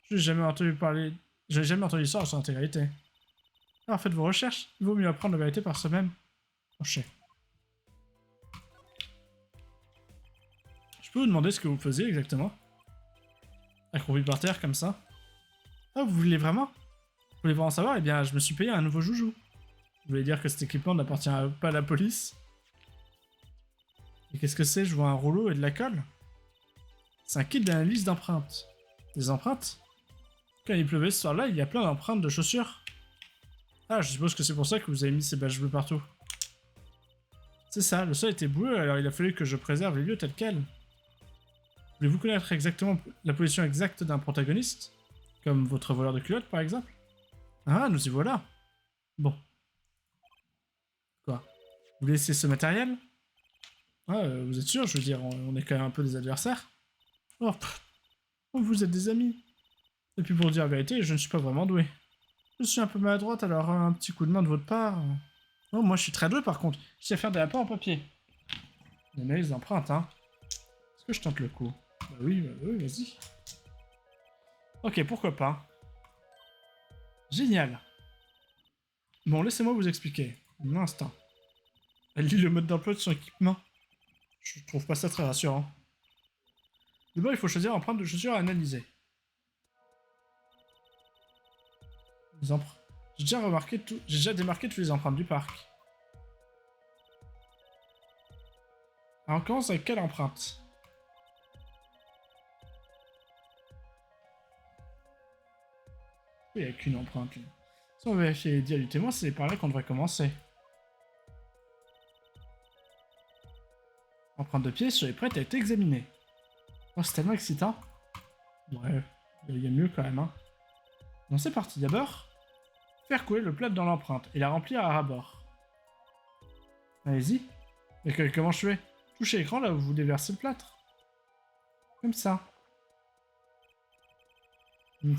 Speaker 1: Je n'ai jamais entendu parler... Je n'ai jamais entendu l'histoire de son intégralité. Alors faites vos recherches. Il vaut mieux apprendre la vérité par soi-même. Je peux vous demander ce que vous faisiez exactement? Accroupi par terre, comme ça. Ah, vous voulez vraiment? Vous voulez vraiment savoir? Eh bien, je me suis payé un nouveau joujou. Vous voulez dire que cet équipement n'appartient pas à la police? Et qu'est-ce que c'est? Je vois un rouleau et de la colle? C'est un kit d'analyse d'empreintes. Des empreintes? Quand il pleuvait ce soir-là, il y a plein d'empreintes de chaussures. Ah, je suppose que c'est pour ça que vous avez mis ces badges bleus partout. C'est ça, le sol était boueux, alors il a fallu que je préserve les lieux tels quels. Voulez-vous connaître exactement la position exacte d'un protagoniste? Comme votre voleur de culottes, par exemple? Ah, nous y voilà. Bon. Quoi? Vous laissez ce matériel? Ah, vous êtes sûr? Je veux dire, on est quand même un peu des adversaires. Oh, vous êtes des amis. Et puis pour dire la vérité, je ne suis pas vraiment doué. Je suis un peu maladroite, alors un petit coup de main de votre part... Oh, moi je suis très doué par contre. Je sais faire des lapins en papier. Les empreintes, hein. Est-ce que je tente le coup? Bah oui, vas-y. Ok, pourquoi pas. Génial. Bon, laissez-moi vous expliquer. Un instant. Elle lit le mode d'emploi de son équipement. Je trouve pas ça très rassurant. D'abord, il faut choisir l'empreinte de chaussure à analyser. J'ai déjà démarqué toutes les empreintes du parc. Alors, on commence avec quelle empreinte? Il n'y a qu'une empreinte là. Si on veut vérifier les dires du témoin, c'est par là qu'on devrait commencer. L'empreinte de pied sur les prêtes a été examinée. Oh, c'est tellement excitant. Bref, il y a mieux quand même, hein. Bon, c'est parti. D'abord, faire couler le plâtre dans l'empreinte et la remplir à ras-bord. Allez-y. Mais comment je fais? Touchez l'écran là où vous déversez le plâtre. Comme ça.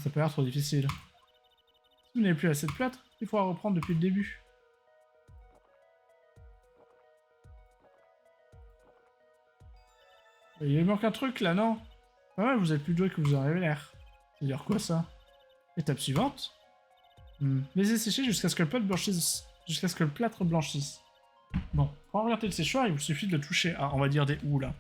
Speaker 1: Ça peut l'air trop difficile. Si vous n'avez plus assez de plâtre, il faudra reprendre depuis le début. Il manque un truc là, non? Ah ouais, vous êtes plus doué que vous en avez l'air. C'est-à-dire quoi ça? Étape suivante. Laissez sécher jusqu'à ce que le plâtre blanchisse. Jusqu'à ce que le plâtre blanchisse. Bon, pour orienter le séchoir, il vous suffit de le toucher à, on va dire, des houes là.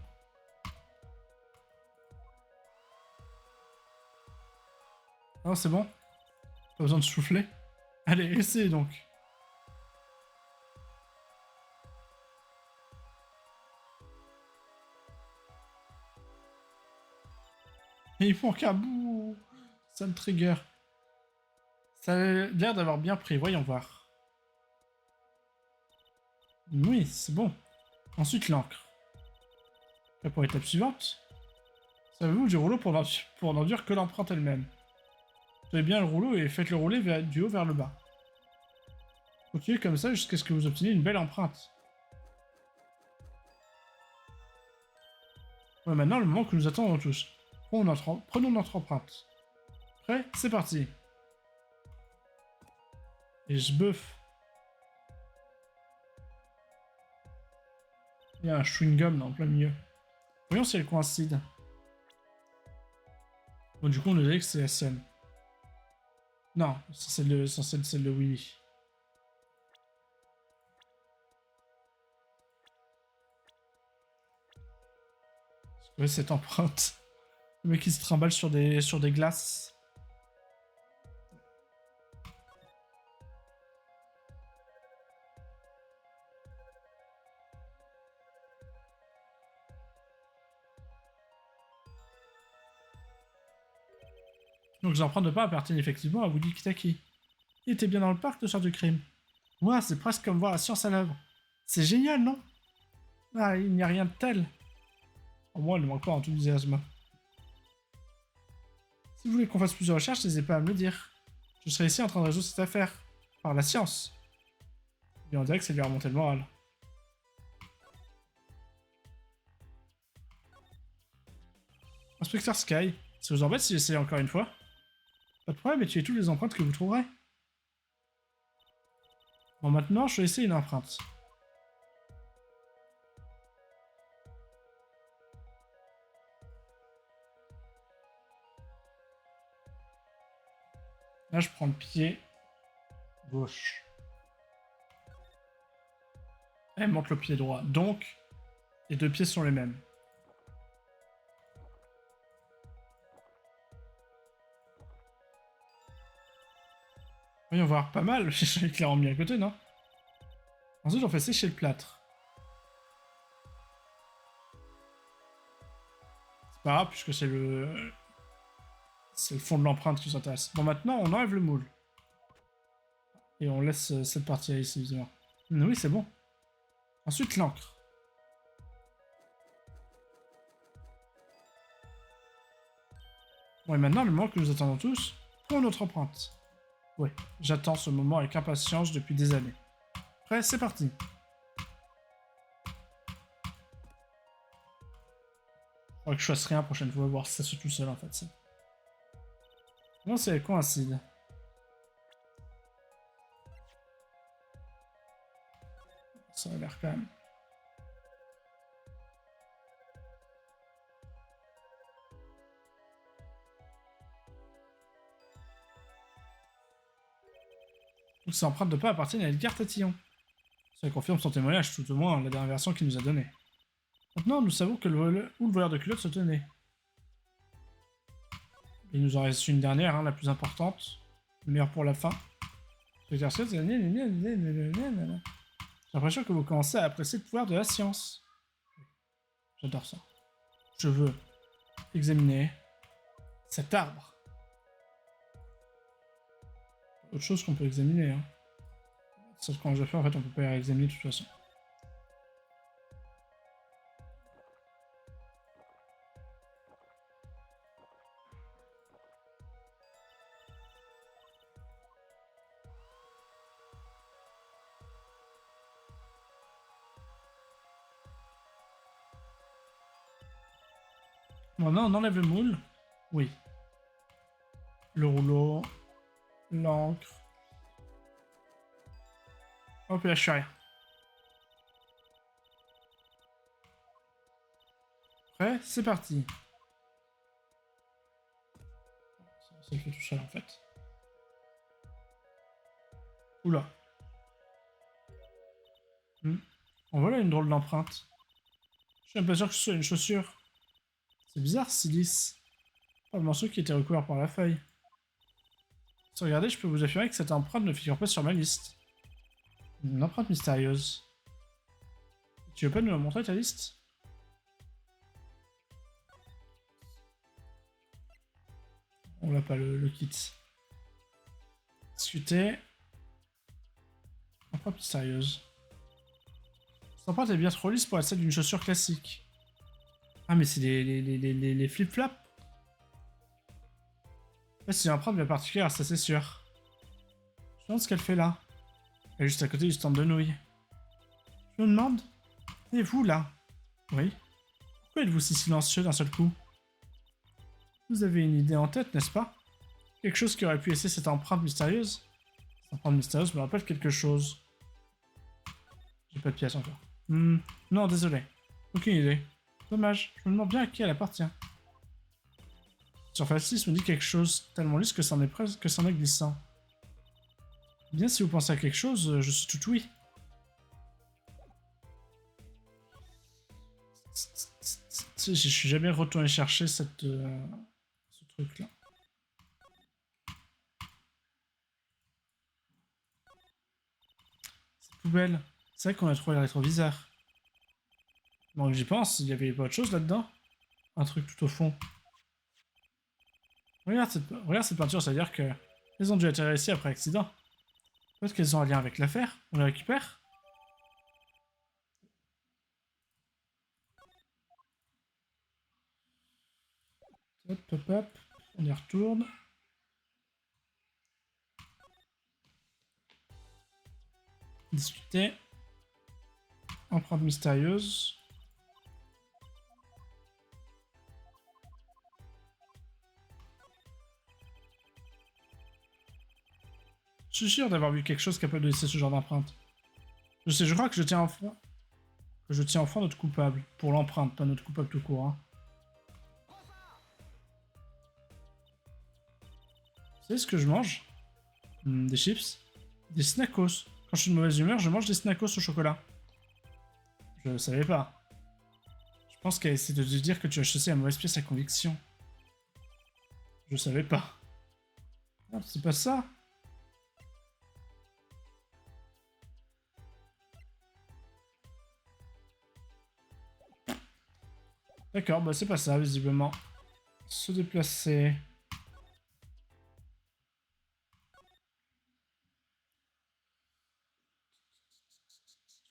Speaker 1: Oh, c'est bon? Pas besoin de souffler? Allez, essayez donc. Et il manque un bout. Ça me trigger. Ça a l'air d'avoir bien pris, voyons voir. Oui, c'est bon. Ensuite, l'encre. Et pour l'étape suivante, savez-vous du rouleau pour n'enduire que l'empreinte elle-même. Tenez bien le rouleau et faites-le rouler du haut vers le bas. Continuez comme ça jusqu'à ce que vous obteniez une belle empreinte. Ouais, maintenant, le moment que nous attendons tous. Prenons notre empreinte. Prêt? C'est parti. Et je buff. Il y a un chewing-gum en plein milieu. Voyons si elle coïncide. Bon, du coup, on a dit que c'est la sienne. Non, c'est celle de Willy. Ouais, cette empreinte. Le mec qui se trimballe sur des glaces. Donc les empreintes de pas appartiennent effectivement à Woody Kitaki. Il était bien dans le parc de soir du crime. Ouah, c'est presque comme voir la science à l'œuvre. C'est génial, non? Ah, il n'y a rien de tel. Au moins, il ne manque pas d'enthousiasme. Si vous voulez qu'on fasse plusieurs recherches, n'hésitez pas à me le dire. Je serai ici en train de résoudre cette affaire. Par la science. Et on dirait que ça lui a remonté le moral. Inspecteur Sky, ça vous embête si j'essaye encore une fois? Pas de problème, tuez toutes les empreintes que vous trouverez. Bon, maintenant, je vais essayer une empreinte. Là, je prends le pied gauche. Elle monte le pied droit. Donc, les deux pieds sont les mêmes. Voyons voir, pas mal. J'ai clairement mis à côté, non? Ensuite, on fait sécher le plâtre. C'est pas grave, puisque c'est le fond de l'empreinte qui s'intéresse. Bon, maintenant, on enlève le moule. Et on laisse cette partie-là ici, évidemment. Oui, c'est bon. Ensuite, l'encre. Bon, et maintenant, le moment que nous attendons tous, pour notre empreinte. Ouais, j'attends ce moment avec impatience depuis des années. Prêt, c'est parti. Faudrait que je fasse rien la prochaine fois, voir si ça se fait tout seul en fait. Ça. Non, c'est coïncide. Ça a l'air quand même. Donc ces empreintes de pas appartiennent à Edgar Tatillon. Ça confirme son témoignage, tout au moins la dernière version qu'il nous a donnée. Maintenant, nous savons que le voleur de culottes se tenait. Il nous en reste une dernière, hein, la plus importante. Le meilleur pour la fin. J'ai l'impression que vous commencez à apprécier le pouvoir de la science. J'adore ça. Je veux examiner cet arbre. Autre chose qu'on peut examiner. Hein. Sauf quand je le fais, en fait, on peut pas y examiner de toute façon. Maintenant, on enlève le moule. Oui. Le rouleau. L'encre. Hop, là, je suis rien. Prêt, c'est parti. Ça le fait tout seul, en fait. Oula. En voilà une drôle d'empreinte. Je suis même pas sûr que ce soit une chaussure. C'est bizarre, si lisse. Pas le morceau qui était recouvert par la feuille. Si regardez, je peux vous affirmer que cette empreinte ne figure pas sur ma liste. Une empreinte mystérieuse. Tu veux pas nous la montrer, ta liste? On l'a pas, le kit. Discuter. Empreinte mystérieuse. Cette empreinte est bien trop lisse pour être celle d'une chaussure classique. Ah, mais c'est les flip-flops. Ouais, c'est une empreinte bien particulière, ça c'est sûr. Je me demande ce qu'elle fait là. Elle est juste à côté du stand de nouilles. Je me demande... Et vous là? Oui. Pourquoi êtes-vous si silencieux d'un seul coup? Vous avez une idée en tête, n'est-ce pas? Quelque chose qui aurait pu laisser cette empreinte mystérieuse? Cette empreinte mystérieuse me rappelle quelque chose. J'ai pas de pièce encore. Non, désolé. Aucune idée. Dommage, je me demande bien à qui elle appartient. Surface 6 me dit quelque chose, tellement lisse que c'en est presque que c'en est glissant. Bien, si vous pensez à quelque chose, je suis tout oui. Je suis jamais retourné chercher ce truc-là. Cette poubelle. C'est vrai qu'on a trouvé le rétroviseur. Donc j'y pense, il y avait pas autre chose là-dedans? Un truc tout au fond. Regarde cette peinture, ça veut dire que elles ont dû atterrir ici après accident. Peut-être qu'elles ont un lien avec l'affaire. On les récupère? Hop, hop, hop. On y retourne. Discuter. Empreinte mystérieuse. Je suis sûr d'avoir vu quelque chose capable de laisser ce genre d'empreinte. Je crois que je tiens enfin notre coupable. Pour l'empreinte, pas notre coupable tout court. Hein. Vous savez ce que je mange? Des chips. Des snackos. Quand je suis de mauvaise humeur, je mange des snackos au chocolat. Je ne savais pas. Je pense qu'elle essaie de te dire que tu as chaussé à mauvaise pièce à conviction. Je savais pas. Non, c'est pas ça. D'accord, bah c'est pas ça, visiblement. Se déplacer.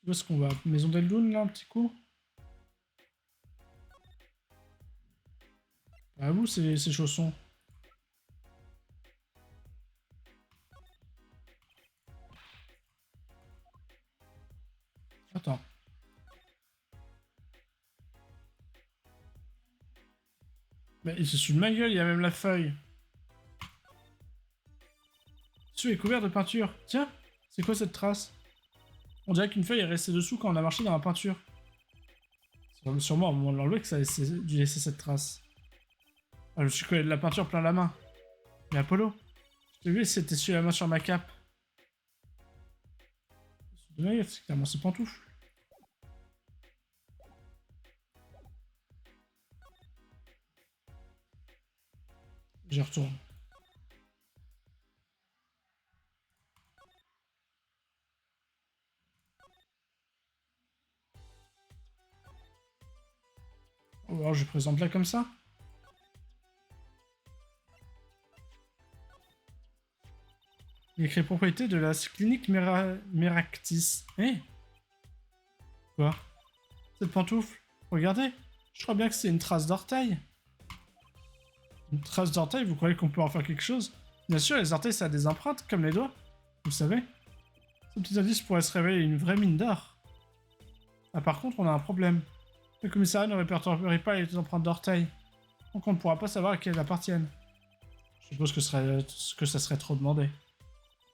Speaker 1: Où est-ce qu'on va? Maison d'Eldoun, là, un petit coup? À vous, ces chaussons. Attends. Mais il se fout de ma gueule, il y a même la feuille. Dessus est couvert de peinture. Tiens, c'est quoi cette trace? On dirait qu'une feuille est restée dessous quand on a marché dans la peinture. C'est sûrement au moment de l'enlever que ça a dû laisser cette trace. Ah, je me suis collé de la peinture plein la main. Mais Apollo, je t'ai vu essayer de t'essuyer la main sur ma cape. C'est clairement ses pantoufles. J'y retourne. Ou alors je présente là comme ça. Il écrit propriété de la clinique Meractis. Eh? Quoi? Cette pantoufle? Regardez. Je crois bien que c'est une trace d'orteil. Une trace d'orteil, vous croyez qu'on peut en faire quelque chose? Bien sûr, les orteils, ça a des empreintes, comme les doigts. Vous savez? Ce petit indice pourrait se révéler une vraie mine d'or. Ah, par contre, on a un problème. Le commissariat ne répertorierait pas les empreintes d'orteil. Donc on ne pourra pas savoir à qui elles appartiennent. Je suppose que ça serait trop demandé.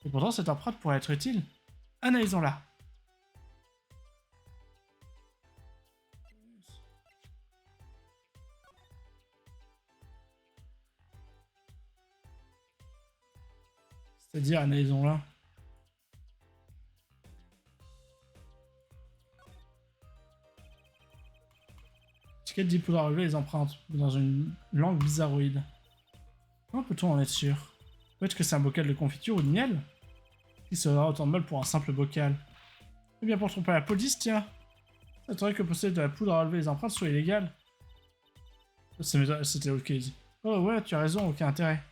Speaker 1: Et pourtant, cette empreinte pourrait être utile. Analysons-la. C'est-à-dire, analysons-la. Ticket dit pouvoir relever les empreintes, mais dans une langue bizarroïde. Comment peut-on en être sûr? Peut-être que c'est un bocal de confiture ou de miel? Qui se donnera autant de mal pour un simple bocal? Eh bien, pour tromper la police, tiens. C'est vrai que posséder de la poudre à relever les empreintes soit illégal. C'était ok. Oh ouais, tu as raison, aucun intérêt.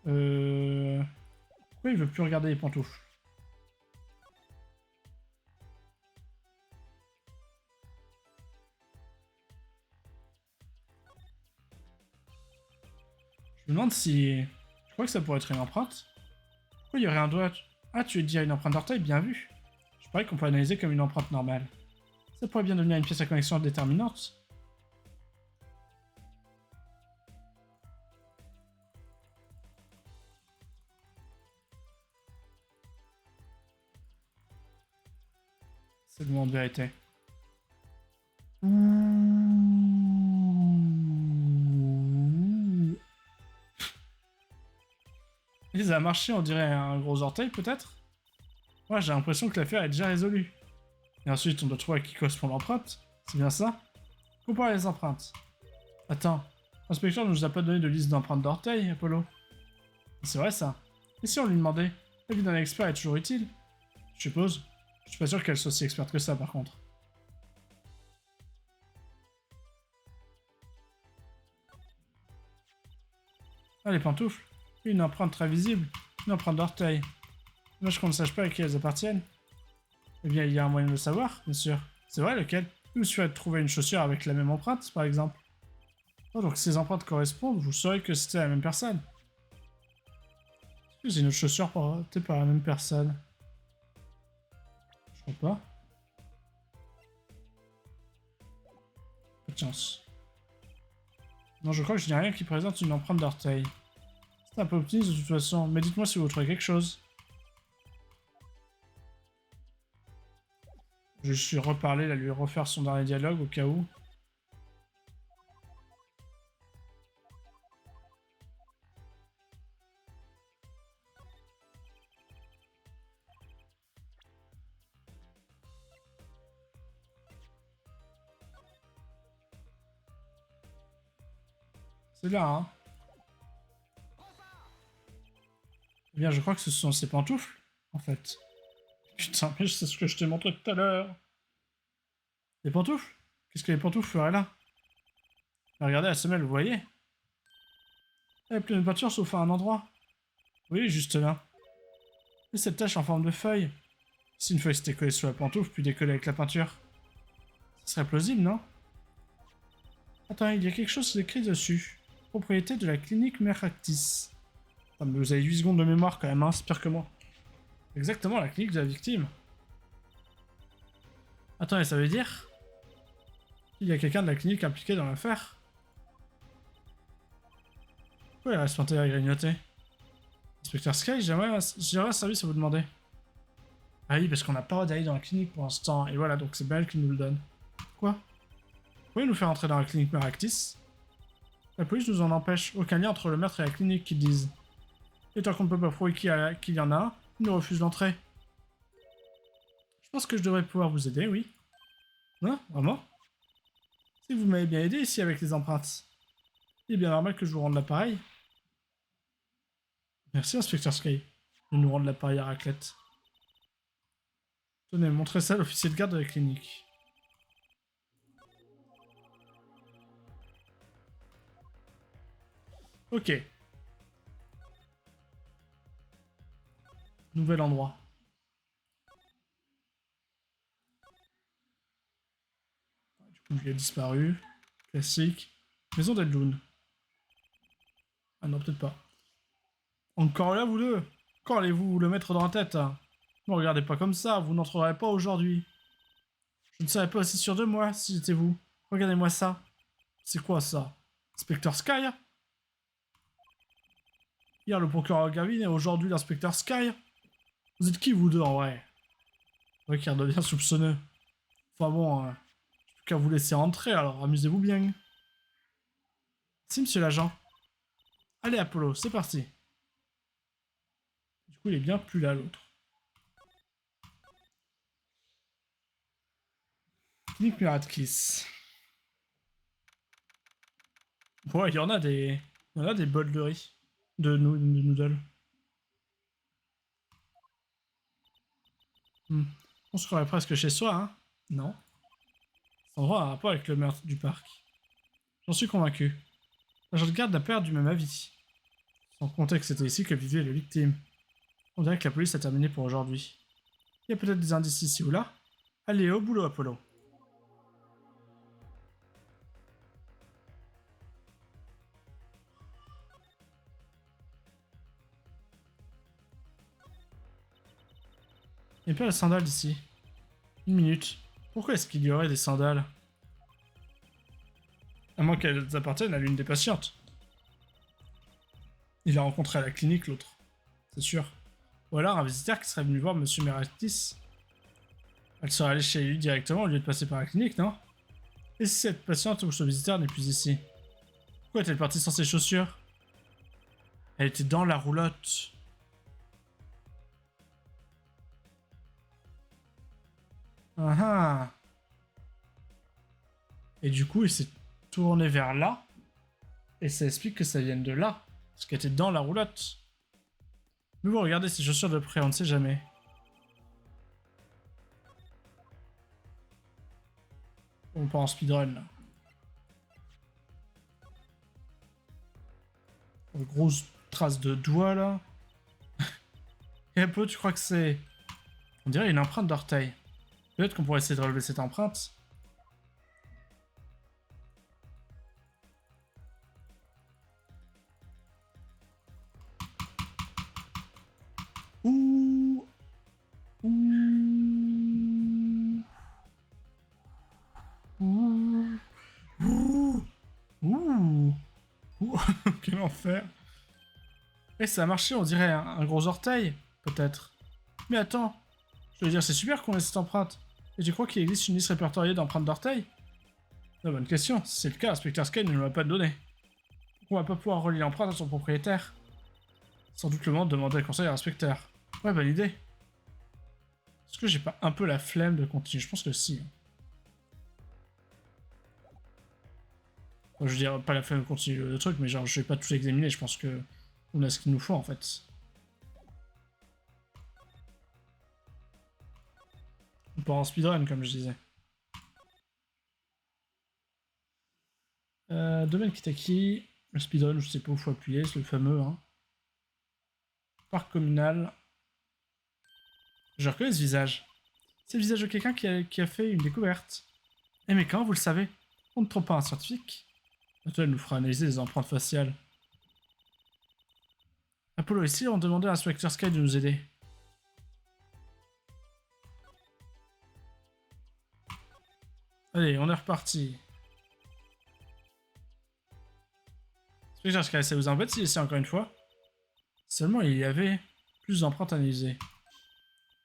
Speaker 1: Pourquoi il veut plus regarder les pantoufles? Je Je me demande si... Je crois que ça pourrait être une empreinte. Pourquoi il y aurait un doigt? Ah, tu es dit à une empreinte d'orteil, bien vu. Je parie qu'on peut analyser comme une empreinte normale. Ça pourrait bien devenir une pièce à connexion déterminante. C'est le moment de vérité. Et ça a marché, on dirait un gros orteil peut-être. Ouais, j'ai l'impression que l'affaire est déjà résolue. Et ensuite, on doit trouver à qui correspond l'empreinte. C'est bien ça? Comparer les empreintes. Attends, l'inspecteur ne nous a pas donné de liste d'empreintes d'orteil, Apollo. C'est vrai ça. Et si on lui demandait? L'avis d'un expert est toujours utile. Je suppose. Je suis pas sûr qu'elle soit si experte que ça par contre. Ah, les pantoufles. Une empreinte très visible. Une empreinte d'orteil. Dommage qu'on ne sache pas à qui elles appartiennent. Eh bien, il y a un moyen de le savoir, bien sûr. C'est vrai, lequel? Il me suffit de trouver une chaussure avec la même empreinte, par exemple. Oh, donc ces empreintes correspondent, vous saurez que c'était la même personne. Est-ce que c'est une autre chaussure portée par la même personne? Je crois pas. Pas de chance. Non, je crois que je n'ai rien qui présente une empreinte d'orteil. C'est un peu optimiste de toute façon, mais dites-moi si vous trouvez quelque chose. Je suis reparlé, là, lui refaire son dernier dialogue au cas où. C'est là, hein. Eh bien, je crois que ce sont ces pantoufles, en fait. Putain, mais c'est ce que je t'ai montré tout à l'heure. Les pantoufles? Qu'est-ce que les pantoufles feraient là? Regardez la semelle, vous voyez? Elle est pleine de peinture sauf à un endroit. Oui, juste là. Et cette tache en forme de feuille. Si une feuille s'était collée sur la pantoufle puis décollée avec la peinture. Ce serait plausible, non? Attends, il y a quelque chose d'écrit dessus. Propriété de la clinique Meractis. Attends, mais vous avez 8 secondes de mémoire quand même, hein, c'est pire que moi. Exactement, la clinique de la victime. Attends, et ça veut dire qu'il y a quelqu'un de la clinique impliqué dans l'affaire? Pourquoi il reste planté à grignoter? Inspecteur Sky, j'aimerais un service à vous demander. Ah oui, parce qu'on n'a pas d'aller dans la clinique pour l'instant, et voilà, donc c'est bien elle qui nous le donne. Quoi? Vous pouvez nous faire entrer dans la clinique Meractis? La police nous en empêche. Aucun lien entre le meurtre et la clinique, qu'ils disent. Et tant qu'on ne peut pas prouver qu'il y en a un, ils nous refusent l'entrée. Je pense que je devrais pouvoir vous aider, oui. Hein? Vraiment? Si vous m'avez bien aidé ici avec les empreintes. Il est bien normal que je vous rende l'appareil. Merci, Inspecteur Sky, de nous rendre l'appareil à raclette. Tenez, montrez ça à l'officier de garde de la clinique. Ok. Nouvel endroit. Du coup, il a disparu. Classique. Maison d'Edloun. Ah non, peut-être pas. Encore là, vous deux? Quand allez-vous le mettre dans la tête? Ne regardez pas comme ça, vous n'entrerez pas aujourd'hui. Je ne serais pas aussi sûr de moi si j'étais vous. Regardez-moi ça. C'est quoi ça? Inspecteur Sky? Hier le procureur Gavin et aujourd'hui l'inspecteur Sky? Vous êtes qui vous deux en vrai? Ouais, qui redevient soupçonneux. Enfin bon, j'ai plus qu'à vous laisser entrer, alors amusez-vous bien. Si, monsieur l'agent. Allez Apollo, c'est parti. Du coup, il est bien plus là l'autre. Nick Muratkis. Ouais, il y en a des... Il y en a des bols de riz. De noodles. On se croirait presque chez soi, hein? Non. Cet endroit a un rapport avec le meurtre du parc. J'en suis convaincu. L'agent de garde n'a pas du même avis. Sans compter que c'était ici que vivaient les victimes. On dirait que la police a terminé pour aujourd'hui. Il y a peut-être des indices ici ou là. Allez, au boulot, Apollo. Il n'y a pas de sandales d'ici. Une minute. Pourquoi est-ce qu'il y aurait des sandales? À moins qu'elles appartiennent à l'une des patientes. Il l'a rencontré à la clinique, l'autre. C'est sûr. Ou alors un visiteur qui serait venu voir Monsieur Meratis. Elle serait allée chez lui directement au lieu de passer par la clinique, non? Et si cette patiente ou ce visiteur n'est plus ici? Pourquoi est-elle partie sans ses chaussures? Elle était dans la roulotte. Ah ah. Et du coup, il s'est tourné vers là. Et ça explique que ça vienne de là. Parce qu'elle était dans la roulotte. Mais vous regardez ces chaussures de près, on ne sait jamais. On part en speedrun là. Une grosse trace de doigt là. Et un peu, tu crois que c'est... On dirait une empreinte d'orteil. Peut-être qu'on pourrait essayer de relever cette empreinte. Ouh. Ouh. Ouh. Ouh. Ouh. Ouh. Quel enfer. Et ça a marché, on dirait un gros orteil. Peut-être. Mais attends. Je veux dire, c'est super qu'on ait cette empreinte. Et tu crois qu'il existe une liste répertoriée d'empreintes d'orteil? La bonne question. Si c'est le cas, l'inspecteur Sky ne nous l'a pas donné. On va pas pouvoir relier l'empreinte à son propriétaire. Sans doute le moment de demander conseil à l'inspecteur. Ouais, bonne idée. Est-ce que j'ai pas un peu la flemme de continuer? Je pense que si. Enfin, je veux dire, pas la flemme de continuer le truc, mais genre, je vais pas tout examiner. Je pense que on a ce qu'il nous faut en fait. On part en speedrun, comme je disais. Domaine Kitaki. Le speedrun, je sais pas où il faut appuyer, c'est le fameux. Hein. Parc communal. Je reconnais ce visage. C'est le visage de quelqu'un qui a fait une découverte. Eh mais quand vous le savez? On ne trompe pas un scientifique. Bientôt, elle nous fera analyser les empreintes faciales. Apollo et Sil ont demandé à l'inspecteur Sky de nous aider. Allez, on est reparti. Inspecteur Sky, ça vous embête s'il essaie encore une fois? Seulement, il y avait plus d'empreintes analysées.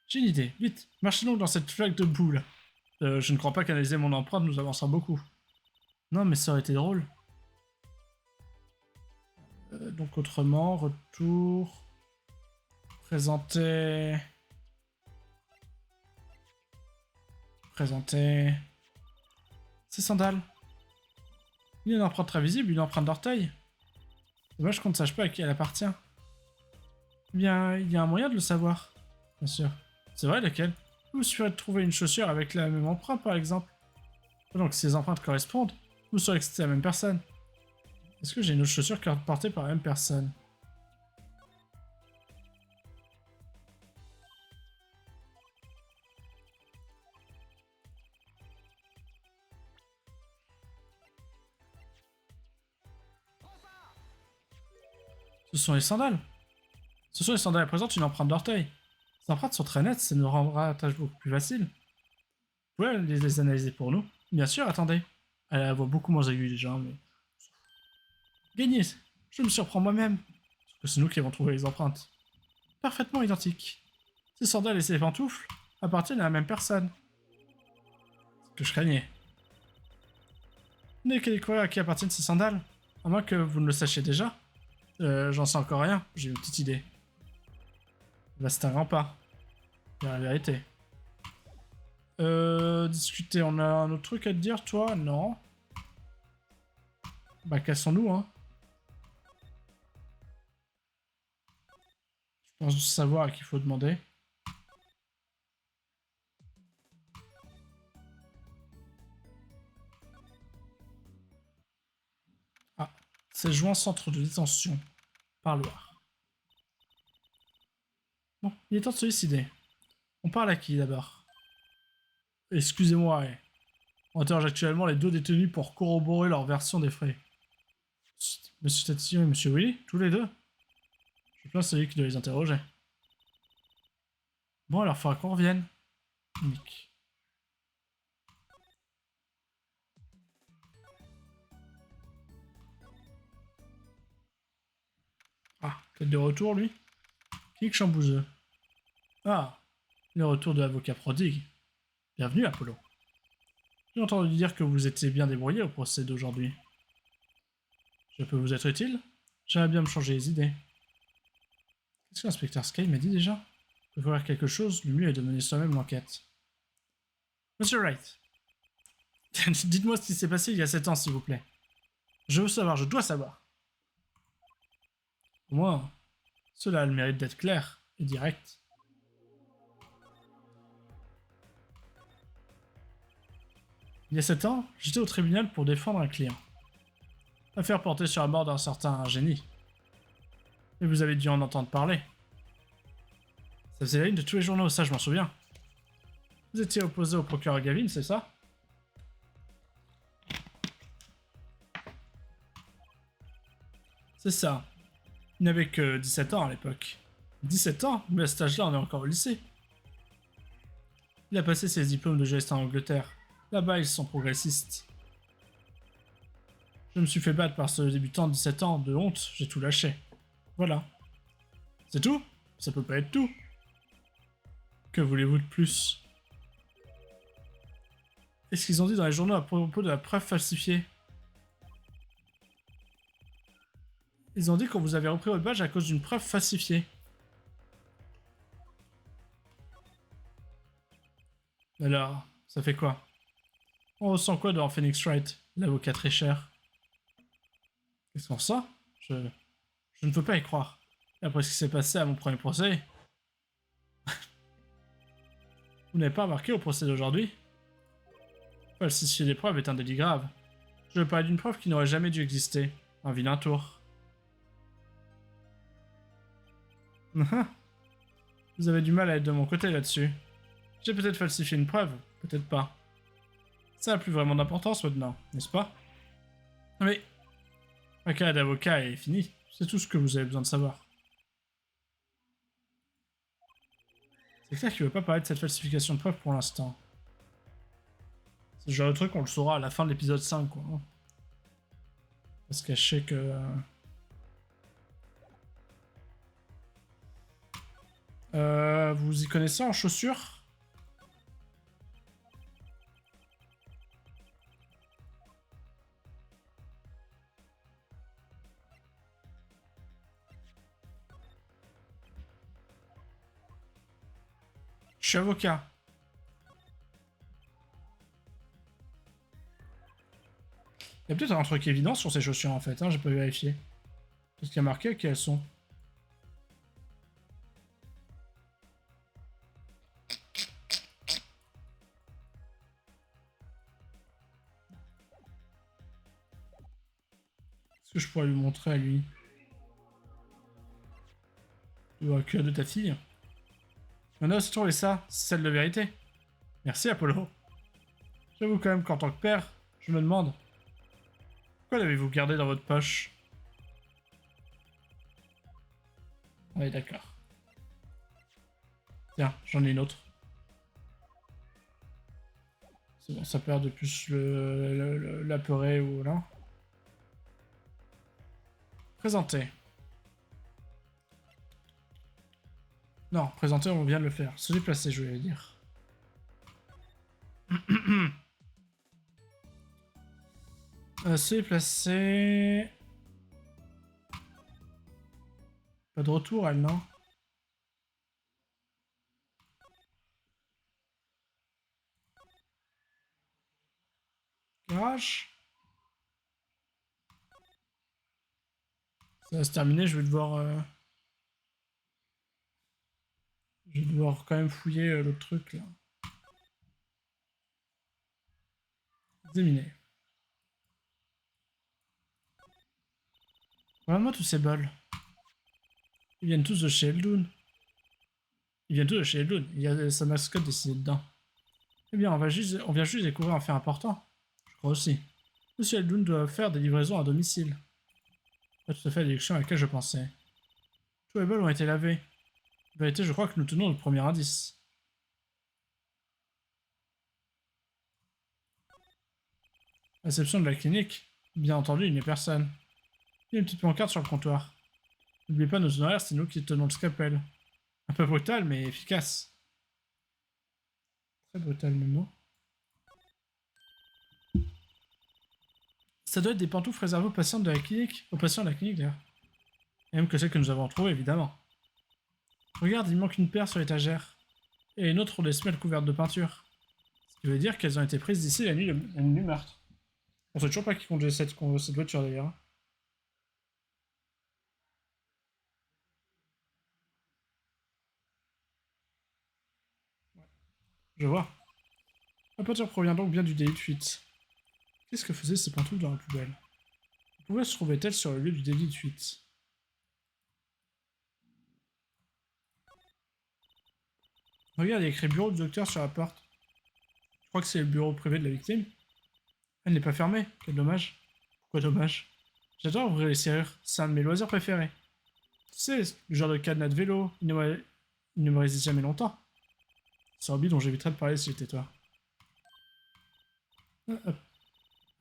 Speaker 1: J'ai une idée, vite, marchez donc dans cette flaque de boue là. Je ne crois pas qu'analyser mon empreinte nous avancera beaucoup. Non, mais ça aurait été drôle. Donc autrement, retour... Présenter... Présenter... Ces sandales. Il y a une empreinte très visible, une empreinte d'orteil. Dommage qu'on ne sache pas à qui elle appartient. Eh bien, il y a un moyen de le savoir. Bien sûr. C'est vrai, lequel? Il vous suffirait de trouver une chaussure avec la même empreinte, par exemple. Donc, si les empreintes correspondent, vous saurez que c'était la même personne. Est-ce que j'ai une autre chaussure portée par la même personne? Ce sont les sandales. Ce sont les sandales. Elles présentent une empreinte d'orteil. Ces empreintes sont très nettes, ça nous rendra la tâche beaucoup plus facile. Vous pouvez les analyser pour nous? Bien sûr, attendez. Elle a la voix beaucoup moins aiguë déjà, mais... Gagné! Je me surprends moi-même. Parce que c'est nous qui avons trouvé les empreintes. Parfaitement identiques. Ces sandales et ces pantoufles appartiennent à la même personne. C'est ce que je craignais. Vous n'avez qu'à découvrir à qui appartiennent ces sandales. À moins que vous ne le sachiez déjà. J'en sais encore rien, j'ai une petite idée. Bah, c'est un grand pas. C'est la vérité. Discuter, on a un autre truc à te dire, toi? Non. Bah, cassons-nous, hein. Je pense savoir à qui il faut demander. Ah, c'est joint centre de détention. Parloir. Bon, il est temps de se décider. On parle à qui d'abord? Excusez-moi, on interroge actuellement les deux détenus pour corroborer leur version des faits. Monsieur Tatillon et Monsieur Willy, tous les deux? Je pense que c'est lui qui doit les interroger. Bon, alors, faudra qu'on revienne. Nick. Ah, peut-être de retour, lui. Nick Chambouzeux. Ah, le retour de l'avocat prodigue. Bienvenue, Apollo. J'ai entendu dire que vous étiez bien débrouillé au procès d'aujourd'hui. Je peux vous être utile? J'aimerais bien me changer les idées. Qu'est-ce que l'inspecteur Sky m'a dit déjà? Pour faire quelque chose, le mieux est de mener soi-même l'enquête. Monsieur Wright, dites-moi ce qui s'est passé il y a 7 ans, s'il vous plaît. Je veux savoir, je dois savoir. Au moins, cela a le mérite d'être clair et direct. Il y a 7 ans, j'étais au tribunal pour défendre un client. Affaire portée sur la mort d'un certain génie. Et vous avez dû en entendre parler. Ça faisait la une de tous les journaux, ça je m'en souviens. Vous étiez opposé au procureur Gavin, c'est ça? C'est ça. Il n'avait que 17 ans à l'époque. 17 ans? Mais à cet âge-là, on est encore au lycée. Il a passé ses diplômes de juriste en Angleterre. Là-bas, ils sont progressistes. Je me suis fait battre par ce débutant de 17 ans, de honte, j'ai tout lâché. Voilà. C'est tout? Ça peut pas être tout. Que voulez-vous de plus? Qu'est-ce qu'ils ont dit dans les journaux à propos de la preuve falsifiée? Ils ont dit qu'on vous avait repris votre badge à cause d'une preuve falsifiée. Alors, ça fait quoi? On ressent quoi devant Phoenix Wright, l'avocat très cher? Qu'est-ce qu'on ressent? Je ne peux pas y croire. Après ce qui s'est passé à mon premier procès. Vous n'avez pas remarqué au procès d'aujourd'hui? Falsifier des preuves est un délit grave. Je veux parler d'une preuve qui n'aurait jamais dû exister. Un vilain tour. Vous avez du mal à être de mon côté là-dessus. J'ai peut-être falsifié une preuve, peut-être pas. Ça n'a plus vraiment d'importance maintenant, n'est-ce pas? Mais ma carrière d'avocat est finie. C'est tout ce que vous avez besoin de savoir. C'est clair qu'il veut pas parler de cette falsification de preuve pour l'instant. C'est le genre de truc qu'on le saura à la fin de l'épisode 5, quoi. Parce que je sais que... vous y connaissez en chaussures? Je suis avocat. Il y a peut-être un truc évident sur ces chaussures en fait, hein, j'ai pas vérifié. Parce qu'il y a marqué qui elles sont. Est-ce que je pourrais lui montrer à lui? Tu vois, cœur de ta fille. On a aussi trouvé ça, c'est celle de vérité. Merci Apollo. J'avoue quand même qu'en tant que père, je me demande... Pourquoi l'avez-vous gardé dans votre poche? Oui, d'accord. Tiens, j'en ai une autre. C'est bon, ça perd de plus l'apeurer ou là. Présenter. Non, présenter, on vient de le faire. Se déplacer, je voulais dire. Se déplacer... Pas de retour, elle, non? Garage? Ça va se terminer, je vais devoir... Je vais devoir quand même fouiller l'autre truc, là. Examiner. Regarde-moi tous ces bols. Ils viennent tous de chez Eldoun. Ils viennent tous de chez Eldoun. Il y a sa mascotte dessinée dedans. Eh bien, on vient juste découvrir un fait important. Je crois aussi. Monsieur Eldoun doit faire des livraisons à domicile. Pas tout à fait la direction à laquelle je pensais. Tous les bols ont été lavés. En vérité, je crois que nous tenons le premier indice. Réception de la clinique. Bien entendu, il n'y a personne. Il y a une petite pancarte sur le comptoir. N'oubliez pas nos honoraires, c'est nous qui tenons le scalpel. Un peu brutal, mais efficace. Très brutal, même mot. Ça doit être des pantoufles réservées aux patients de la clinique. Aux patients de la clinique, d'ailleurs. Et même que celles que nous avons trouvées, évidemment. Regarde, il manque une paire sur l'étagère. Et une autre ont des semelles couvertes de peinture. Ce qui veut dire qu'elles ont été prises d'ici la nuit du meurtre. On sait toujours pas qui conduisait cette voiture, d'ailleurs. Je vois. La peinture provient donc bien du délit de fuite. Qu'est-ce que faisaient ces pantoufles dans la poubelle? Pourquoi se trouvaient-elles sur le lieu du délit de fuite? Regarde, il y a écrit bureau du docteur sur la porte. Je crois que c'est le bureau privé de la victime. Elle n'est pas fermée. Quel dommage. Pourquoi dommage? J'adore ouvrir les serrures. C'est un de mes loisirs préférés. Tu sais, le genre de cadenas de vélo, il ne me résiste jamais longtemps. C'est un hobby dont j'éviterais de parler si j'étais toi.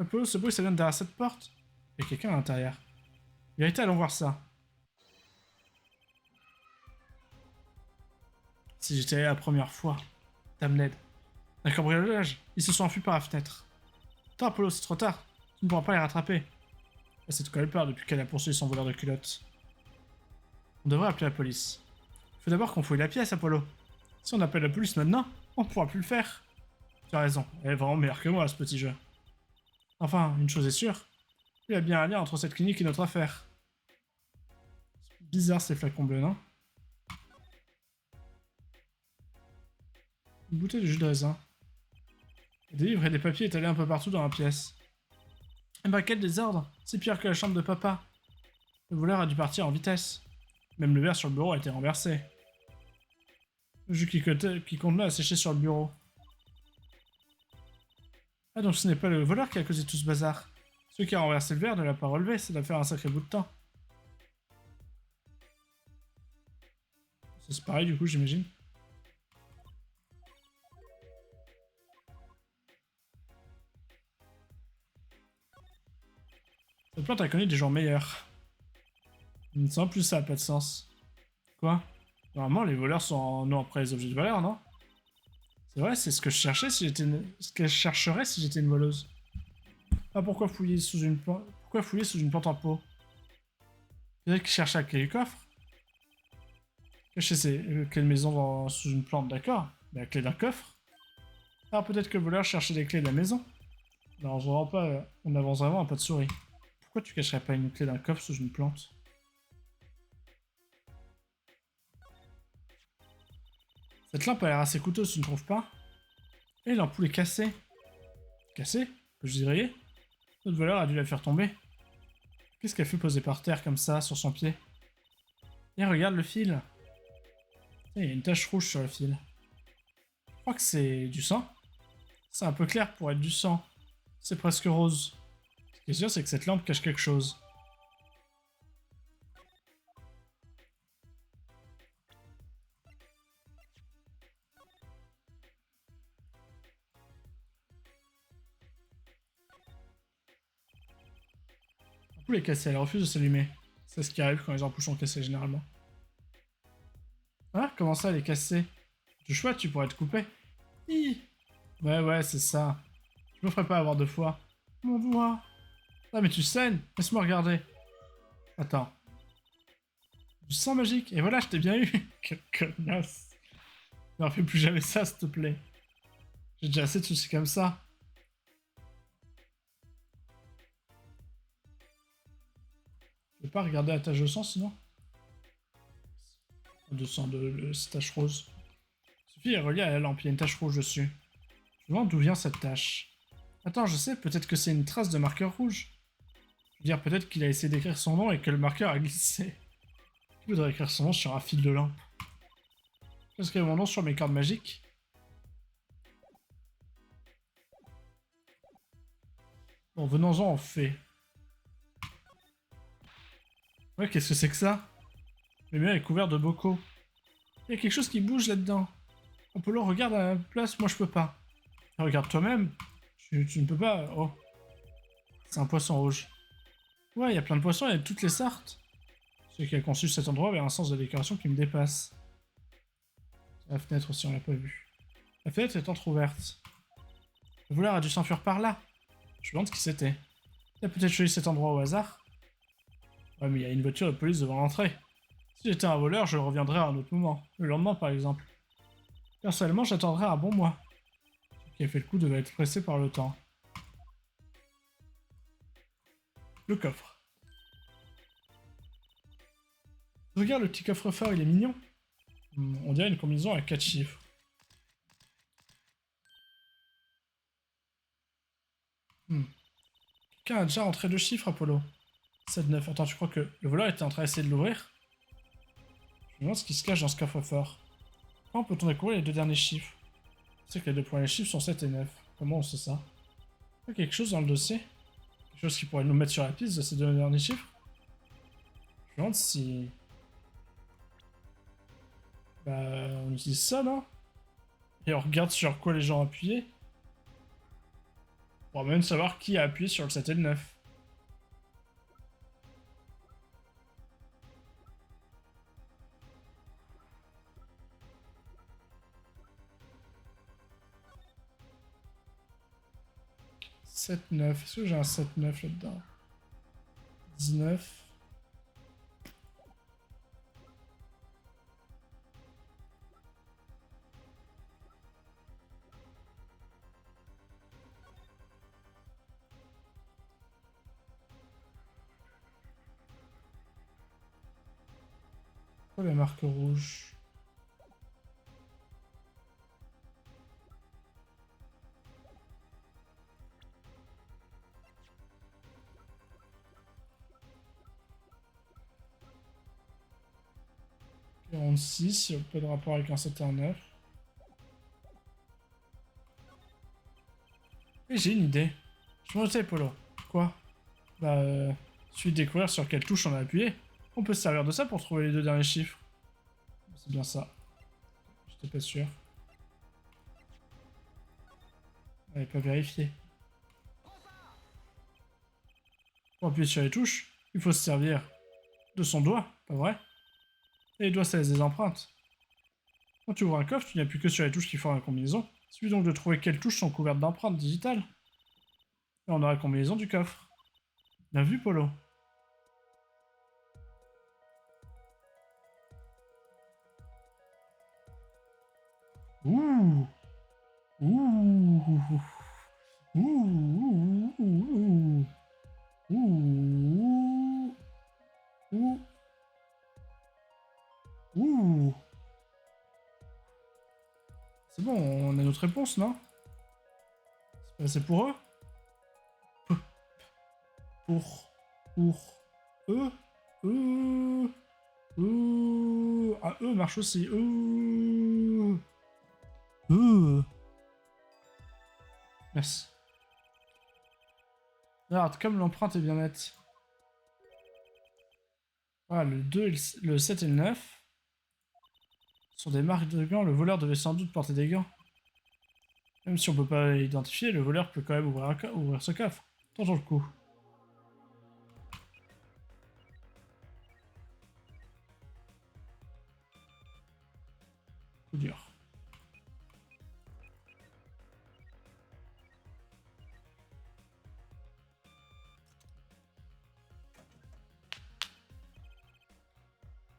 Speaker 1: Apollo, ce bruit, ça vient de derrière cette porte? Il y a quelqu'un à l'intérieur. Vérité, allons voir ça. Si j'étais allé la première fois. Dame Ned. Un cambriolage. Ils se sont enfuis par la fenêtre. Attends, Apollo, c'est trop tard. Tu ne pourras pas les rattraper. Elle s'est de quoi elle parle depuis qu'elle a poursuivi son voleur de culottes. On devrait appeler la police. Il faut d'abord qu'on fouille la pièce, Apollo. Si on appelle la police maintenant, on ne pourra plus le faire. Tu as raison, elle est vraiment meilleure que moi à ce petit jeu. Enfin, une chose est sûre, il y a bien un lien entre cette clinique et notre affaire. C'est bizarre ces flacons bleus, non? Une bouteille de jus de raisin. Des livres et des papiers étalés un peu partout dans la pièce. Eh ben quel désordre! C'est pire que la chambre de papa. Le voleur a dû partir en vitesse. Même le verre sur le bureau a été renversé. Le jus qui contenait a séché sur le bureau. Ah donc ce n'est pas le voleur qui a causé tout ce bazar. Celui qui a renversé le verre ne l'a pas relevé, ça doit faire un sacré bout de temps. C'est pareil du coup j'imagine. Cette plante a connu des jours meilleurs. Sans plus ça n'a pas de sens. Quoi? Normalement les voleurs sont après les objets de valeur, non? C'est vrai, c'est ce que je cherchais si j'étais ce que je chercherais si j'étais une voleuse. Ah pourquoi fouiller sous une plante? Pourquoi fouiller sous une plante en pot? Peut-être qu'il cherchait à clé du coffre. Cacher ses clés de maison sous une plante, d'accord. Mais la clé d'un coffre? Alors peut-être que le voleur cherchait les clés de la maison. Alors on avance vraiment un pas de souris. Pourquoi tu cacherais pas une clé d'un coffre sous une plante? Cette lampe a l'air assez coûteuse, tu ne trouves pas? Et l'ampoule est cassée. Cassée? Peux-je dirais? Notre voleur a dû la faire tomber. Qu'est-ce qu'elle fait poser par terre comme ça, sur son pied? Et regarde le fil. Il y a une tache rouge sur le fil. Je crois que c'est du sang. C'est un peu clair pour être du sang. C'est presque rose. Ce qui est sûr, c'est que cette lampe cache quelque chose. L'ampoule est cassée, elle refuse de s'allumer. C'est ce qui arrive quand les ampoules sont cassées généralement. Ah, comment ça, elle est cassée? Du choix, tu pourrais te couper. Hi. Ouais, c'est ça. Je me ferai pas avoir deux fois. Mon doigt. Ah, mais tu saignes. Laisse-moi regarder. Attends. Du sang magique. Et voilà, je t'ai bien eu. Quelle connasse. Ne refais plus jamais ça, s'il te plaît. J'ai déjà assez de soucis comme ça. Je vais pas regarder la tache de sang, sinon. De sang de cette tache rose. Sophie est reliée à la lampe, il y a une tache rouge dessus. Je me demande d'où vient cette tache. Attends, je sais, peut-être que c'est une trace de marqueur rouge. Je veux dire, peut-être qu'il a essayé d'écrire son nom et que le marqueur a glissé. Qui voudrait écrire son nom sur un fil de lampe? J'inscris mon nom sur mes cordes magiques. Bon, venons-en au fait. Ouais, qu'est-ce que c'est que ça? Le mur est couvert de bocaux. Il y a quelque chose qui bouge là-dedans. Apollo, regarde à la place, moi je peux pas. Regarde toi-même. Tu ne peux pas. Oh. C'est un poisson rouge. Ouais, il y a plein de poissons et de toutes les sortes. Celui qui a conçu cet endroit avait un sens de décoration qui me dépasse. La fenêtre aussi, on l'a pas vue. La fenêtre est entrouverte. Le voleur a dû s'enfuir par là. Je me demande qui c'était. Il a peut-être choisi cet endroit au hasard. Ouais, mais il y a une voiture de police devant l'entrée. Si j'étais un voleur, je reviendrais à un autre moment. Le lendemain, par exemple. Personnellement, j'attendrais un bon mois. Ce qui a fait le coup devait être pressé par le temps. Le coffre. Regarde le petit coffre-fort, il est mignon. On dirait une combinaison à 4 chiffres. Quelqu'un a déjà rentré 2 chiffres, Apollo. 7-9. Attends, tu crois que le voleur était en train d'essayer de l'ouvrir? Je me demande ce qui se cache dans ce coffre-fort. Comment peut-on découvrir les 2 derniers chiffres? Je sais que les 2 premiers chiffres sont 7 et 9. Comment on sait ça? Il y a quelque chose dans le dossier? Quelque chose qui pourrait nous mettre sur la piste de ces 2 derniers chiffres? Je me demande si... Bah, on utilise ça, non? Et on regarde sur quoi les gens ont appuyé. On va même savoir qui a appuyé sur le 7 et le 9. « 7-9. Est-ce que j'ai un 7-9 là-dedans? 19. Pourquoi les marques rouges? « 46, il n'y a pas de rapport avec un 7 et un 9. Oui, j'ai une idée. Je m'en sais, Polo. Quoi? Bah, celui de découvrir sur quelle touche on a appuyé. On peut se servir de ça pour trouver les 2 derniers chiffres. C'est bien ça. J'étais pas sûr. On n'avait pas vérifié. Pour appuyer sur les touches, il faut se servir de son doigt, pas vrai? Et les doigts, ça laisse des empreintes. Quand tu ouvres un coffre, tu n'appuies que sur les touches qui forment la combinaison. Il suffit donc de trouver quelles touches sont couvertes d'empreintes digitales. Et on aura la combinaison du coffre. Bien vu, Polo. Ouh. Ouh. Ouh. Ouh. Ouh. Ouh. Ouh. C'est bon, on a notre réponse, non? C'est pour eux? Pour eux? Ah, eux marche aussi. Merci. Regarde, comme l'empreinte est bien nette. Voilà, le 2, le 7 et le 9 sont des marques de gants. Le voleur devait sans doute porter des gants. Même si on peut pas l'identifier, le voleur peut quand même ouvrir ce coffre. Tentons le coup. Coup dur.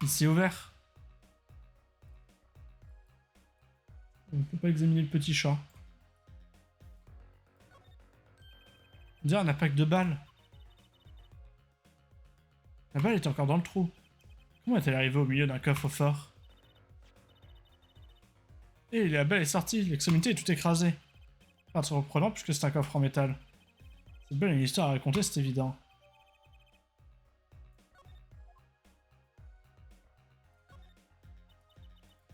Speaker 1: Il s'est ouvert. On ne peut pas examiner le petit chat. On dirait un impact de balle. La balle est encore dans le trou. Comment est-elle arrivée au milieu d'un coffre-fort? Et la balle est sortie, l'extrémité est tout écrasée. Pas surprenant puisque c'est un coffre en métal. Cette balle a une histoire à raconter, c'est évident.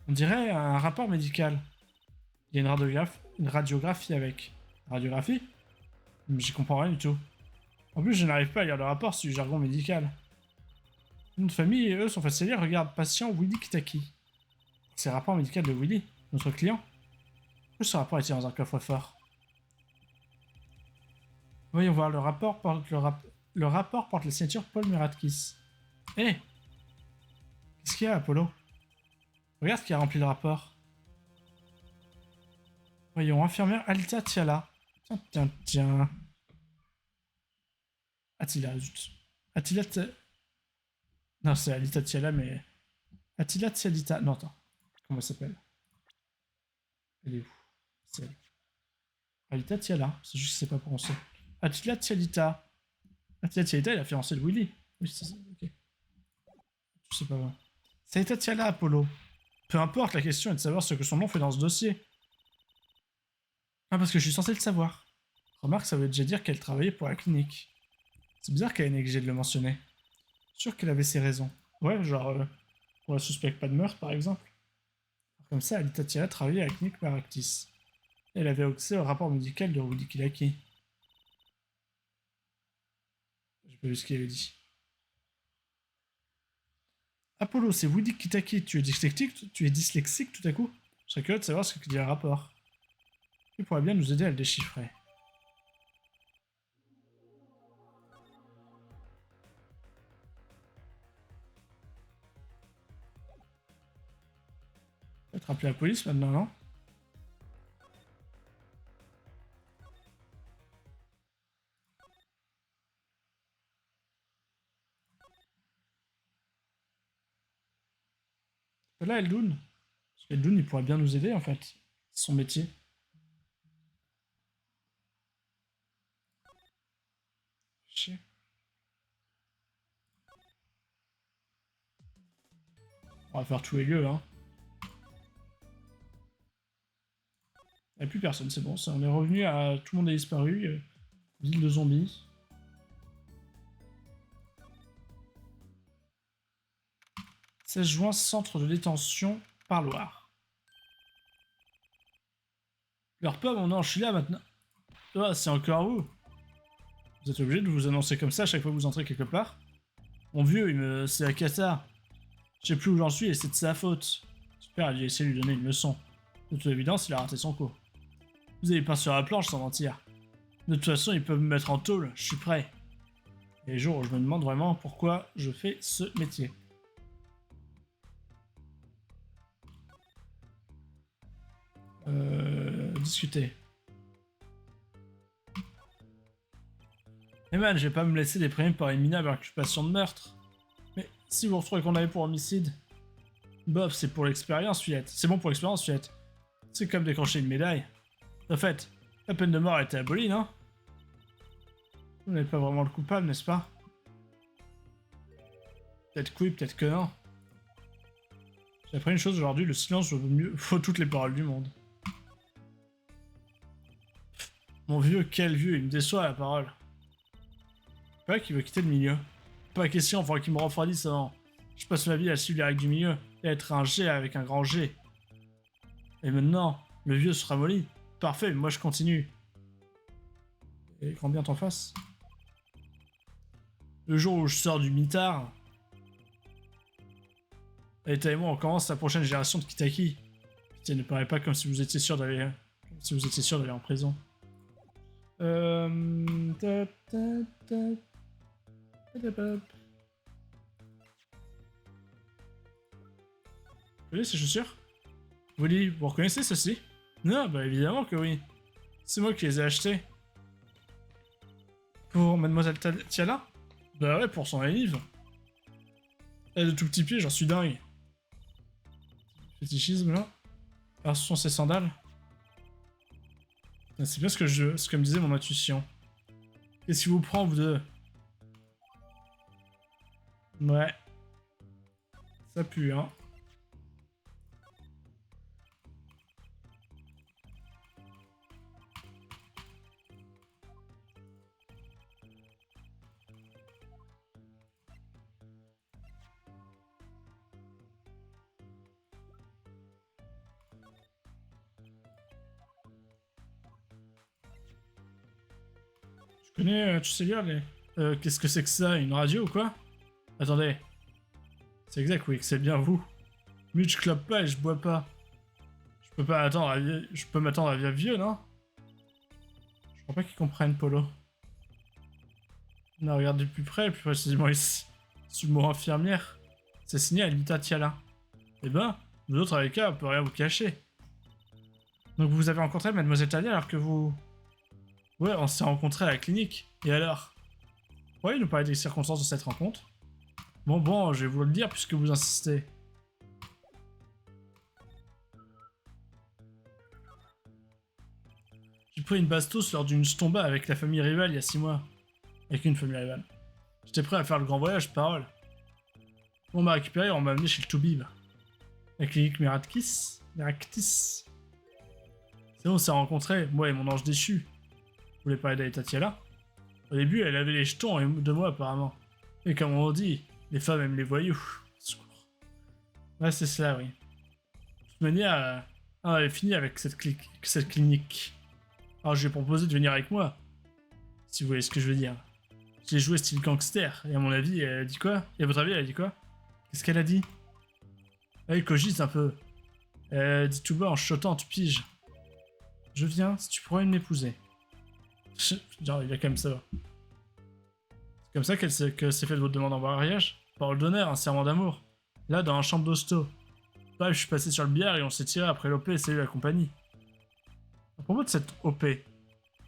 Speaker 1: On dirait un rapport médical. Il y a une radiographie avec. Radiographie? Mais j'y comprends rien du tout. En plus, je n'arrive pas à lire le rapport, c'est du jargon médical. Notre famille et eux sont faciles à lire. Regarde, patient Willy Kitaki. C'est le rapport médical de Willy, notre client. Pourquoi ce rapport est dans un coffre-fort? Voyons voir, le rapport porte la signature Paul Muratkis. Hé, qu'est-ce qu'il y a, Apollo? Regarde qui a rempli le rapport. Voyons, infirmière Alita Tiala. Tiens. Attila, zut. Attila Non, c'est Alita Tiala, mais... Attila Tialita... Non, attends. Comment elle s'appelle? Elle est où? C'est elle. Alita Tiala, c'est juste que c'est pas prononcé. Attila Tialita. Attila Tialita, il a fiancé de Willy. Oui, c'est ça, ok. Je sais pas. C'est Alita Tiala, Apollo. Peu importe, la question est de savoir ce que son nom fait dans ce dossier. Ah, parce que je suis censé le savoir. Remarque, ça veut déjà dire qu'elle travaillait pour la clinique. C'est bizarre qu'elle ait négligé de le mentionner. Sûr qu'elle avait ses raisons. Ouais, genre, pour la suspecte pas de meurtre, par exemple. Comme ça, Alita Tiala travaillait à la clinique Maractis. Elle avait accès au rapport médical de Rudy Kilaki. J'ai pas vu ce qu'il avait dit. Apollo, c'est Woody Kitaki. Tu es dyslexique tout à coup? Je serais curieux de savoir ce que dit le rapport. Il pourrait bien nous aider à le déchiffrer. Peut-être appeler la police maintenant, non? Là, Eldoun. Parce qu'Eldoun, il pourrait bien nous aider en fait. C'est son métier. Chier. On va faire tous les lieux, hein. Il n'y a plus personne, c'est bon. On est revenu à... Tout le monde est disparu. Ville de zombies. « 16 juin, centre de détention, parloir. » Leur pas, mon ange, je suis là maintenant. Ah, c'est encore vous. Vous êtes obligé de vous annoncer comme ça à chaque fois que vous entrez quelque part? Mon vieux, c'est la cata. Je sais plus où j'en suis et c'est de sa faute. Super, il a essayé de lui donner une leçon. De toute évidence, il a raté son coup. Vous avez peint sur la planche sans mentir. De toute façon, ils peuvent me mettre en tôle, je suis prêt. Et les jours où je me demande vraiment pourquoi je fais ce métier. Discuter. Eh man, je vais pas me laisser déprimer par une minable occupation de meurtre. Mais si vous retrouvez qu'on avait pour homicide... Bof, c'est pour l'expérience, Fillette. C'est bon pour l'expérience, Fillette. C'est comme décrocher une médaille. En fait, la peine de mort a été abolie, non? Vous n'êtes pas vraiment le coupable, n'est-ce pas? Peut-être que oui, peut-être que non. J'ai appris une chose aujourd'hui, le silence vaut toutes les paroles du monde. Mon vieux, quel vieux, il me déçoit la parole. Pas qu'il veut quitter le milieu. Pas question, il faudra qu'il me refroidisse avant. Je passe ma vie à suivre les règles du milieu et à être un G avec un grand G. Et maintenant, le vieux se ramollit. Parfait, moi je continue. Et grand bien t'en face. Le jour où je sors du mitard, Alita et moi on commence la prochaine génération de Kitaki. Ça ne paraît pas comme si vous étiez sûr d'aller en prison. Vous voyez ces chaussures? Vous reconnaissez ceci? Non, bah évidemment que oui. C'est moi qui les ai achetées. Pour Mademoiselle Tiala? Bah ouais, pour son livre. Elle a de tout petits pieds, j'en suis dingue. Fétichisme là. Alors ce sont ses sandales. C'est bien ce que me disait mon intuition. Qu'est-ce qui vous prend, vous deux? Ouais. Ça pue, hein. Je connais, tu sais lire les... qu'est-ce que c'est que ça? Une radio ou quoi? Attendez. C'est exact, oui, que c'est bien vous. Mais je clope pas et je bois pas. Je peux pas attendre à... Je peux m'attendre à vieux, non? Je crois pas qu'ils comprennent, Polo. On a regardé de plus près, plus précisément ici. Sous le mot infirmière. C'est signé Anita Tiala. Eh ben, vous autres avec elle, on peut rien vous cacher. Donc vous avez rencontré Mademoiselle Talia alors que vous... Ouais, on s'est rencontrés à la clinique. Et alors? Ouais, il nous parlait des circonstances de cette rencontre. Bon, je vais vous le dire puisque vous insistez. J'ai pris une bastos lors d'une stomba avec la famille rivale il y a 6 mois. Avec une famille rivale. J'étais prêt à faire le grand voyage, parole. On m'a récupéré et on m'a amené chez le Toubib. La clinique Meraktis. C'est bon, on s'est rencontrés, moi et mon ange déchu. Vous voulez parler d'Aïta Tiala? Au début, elle avait les jetons de moi, apparemment. Et comme on dit, les femmes aiment les voyous. Secours. Ouais, c'est cela, oui. De toute manière, on avait fini avec cette clinique. Alors, je lui ai proposé de venir avec moi. Si vous voyez ce que je veux dire. J'ai joué style gangster, et à mon avis, elle a dit quoi? Et à votre avis, elle a dit quoi? Qu'est-ce qu'elle a dit? Elle cogite un peu. Elle dit tout bas en chuchotant, tu piges. Je viens si tu pourrais m'épouser. Genre, il y a quand même ça. C'est comme ça qu'elle s'est fait votre demande en mariage? Parole d'honneur, un serment d'amour. Là, dans un chambre d'hosto. Bref, je suis passé sur le billard et on s'est tiré après l'OP et salut la compagnie. À propos de cette OP.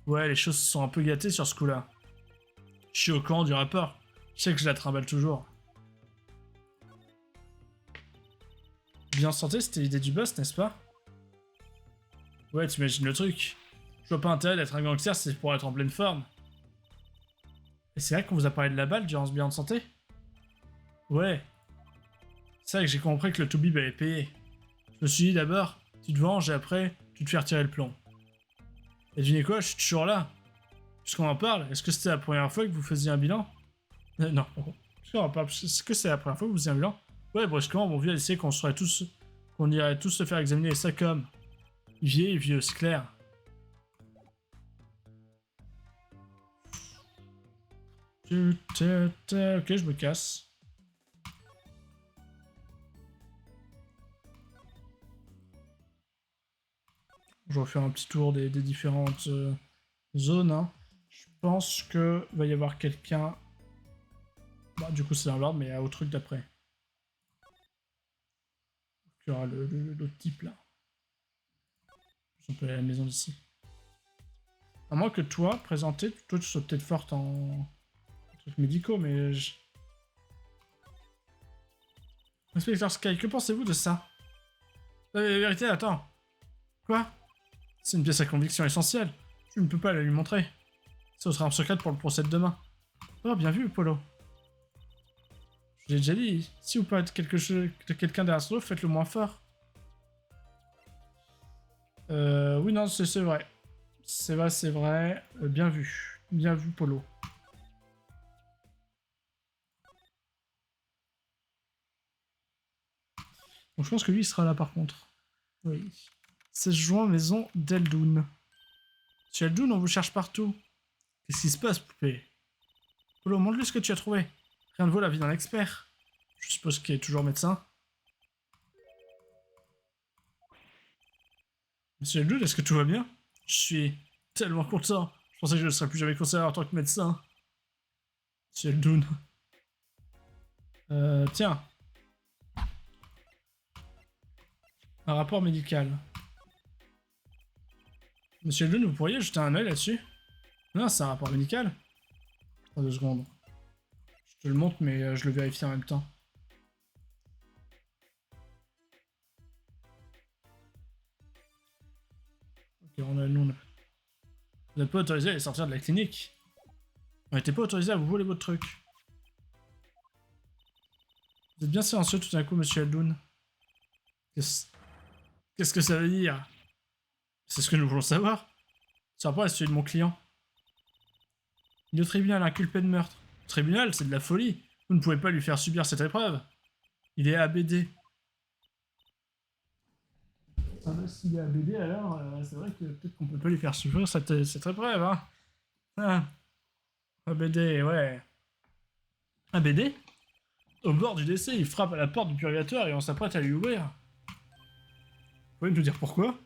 Speaker 1: Ouais, les choses se sont un peu gâtées sur ce coup-là. Je suis au courant du rapport. Je sais que je la trimballe toujours. Bien santé, c'était l'idée du boss, n'est-ce pas? Ouais, t'imagines le truc. Je vois pas intérêt d'être un gangster, c'est pour être en pleine forme. Et c'est vrai qu'on vous a parlé de la balle durant ce bilan de santé? Ouais. C'est vrai que j'ai compris que le Toubib avait payé. Je me suis dit d'abord, tu te venges et après, tu te fais retirer le plomb. Et devinez quoi, je suis toujours là. Puisqu'on en parle, est-ce que c'était la première fois que vous faisiez un bilan? Non. Puisqu'on en parle, est-ce que c'est la première fois que vous faisiez un bilan? Ouais, brusquement, mon vieux a décidé qu'on irait tous se faire examiner les SACOM. Vieux, c'est clair. Ok, je me casse. Je vais faire un petit tour des différentes zones. Hein. Je pense que va y avoir quelqu'un... Bah, du coup, c'est dans l'ordre, mais au truc d'après. Il y aura l'autre type, là. On peut aller à la maison d'ici. À moins que toi, présenté, toi, tu sois peut-être forte en trucs médicaux, mais... Inspecteur Sky, que pensez-vous de ça? La vérité, attends. Quoi? C'est une pièce à conviction essentielle. Je ne peux pas la lui montrer. Ça sera un secret pour le procès de demain. Oh, bien vu, Polo. Je l'ai déjà dit, si vous pouvez être quelqu'un derrière ce dos, faites-le moins fort. Oui, non, c'est vrai. C'est vrai. Bien vu. Bien vu, Polo. Donc je pense que lui, il sera là, par contre. Oui. 16 juin, maison d'Eldoun. Monsieur Eldoun, on vous cherche partout. Qu'est-ce qui se passe, poupée? Polo, montre-lui ce que tu as trouvé. Rien ne vaut la vie d'un expert. Je suppose qu'il est toujours médecin. Monsieur Eldoun, est-ce que tout va bien? Je suis tellement content. Je pensais que je ne serais plus jamais considéré en tant que médecin. Monsieur Eldoun. Tiens. Un rapport médical. Monsieur Eldoun, vous pourriez jeter un œil là-dessus? Non, c'est un rapport médical. Attends 2 secondes. Je te le montre, mais je le vérifie en même temps. Ok, on a le nom. Vous n'êtes pas autorisé à les sortir de la clinique. On n'était pas autorisé à vous voler votre truc. Vous êtes bien silencieux tout d'un coup, monsieur Eldoun. Qu'est-ce que ça veut dire? C'est ce que nous voulons savoir. Ce rapport est celui de mon client. Le tribunal a inculpé de meurtre. Le tribunal, c'est de la folie. Vous ne pouvez pas lui faire subir cette épreuve. Il est ABD. Ah bah, s'il est ABD, alors c'est vrai que peut-être qu'on peut pas lui faire subir cette épreuve. Hein. Ah. ABD, ouais. ABD? Au bord du décès, il frappe à la porte du purgatoire et on s'apprête à lui ouvrir. Vous pouvez nous dire pourquoi?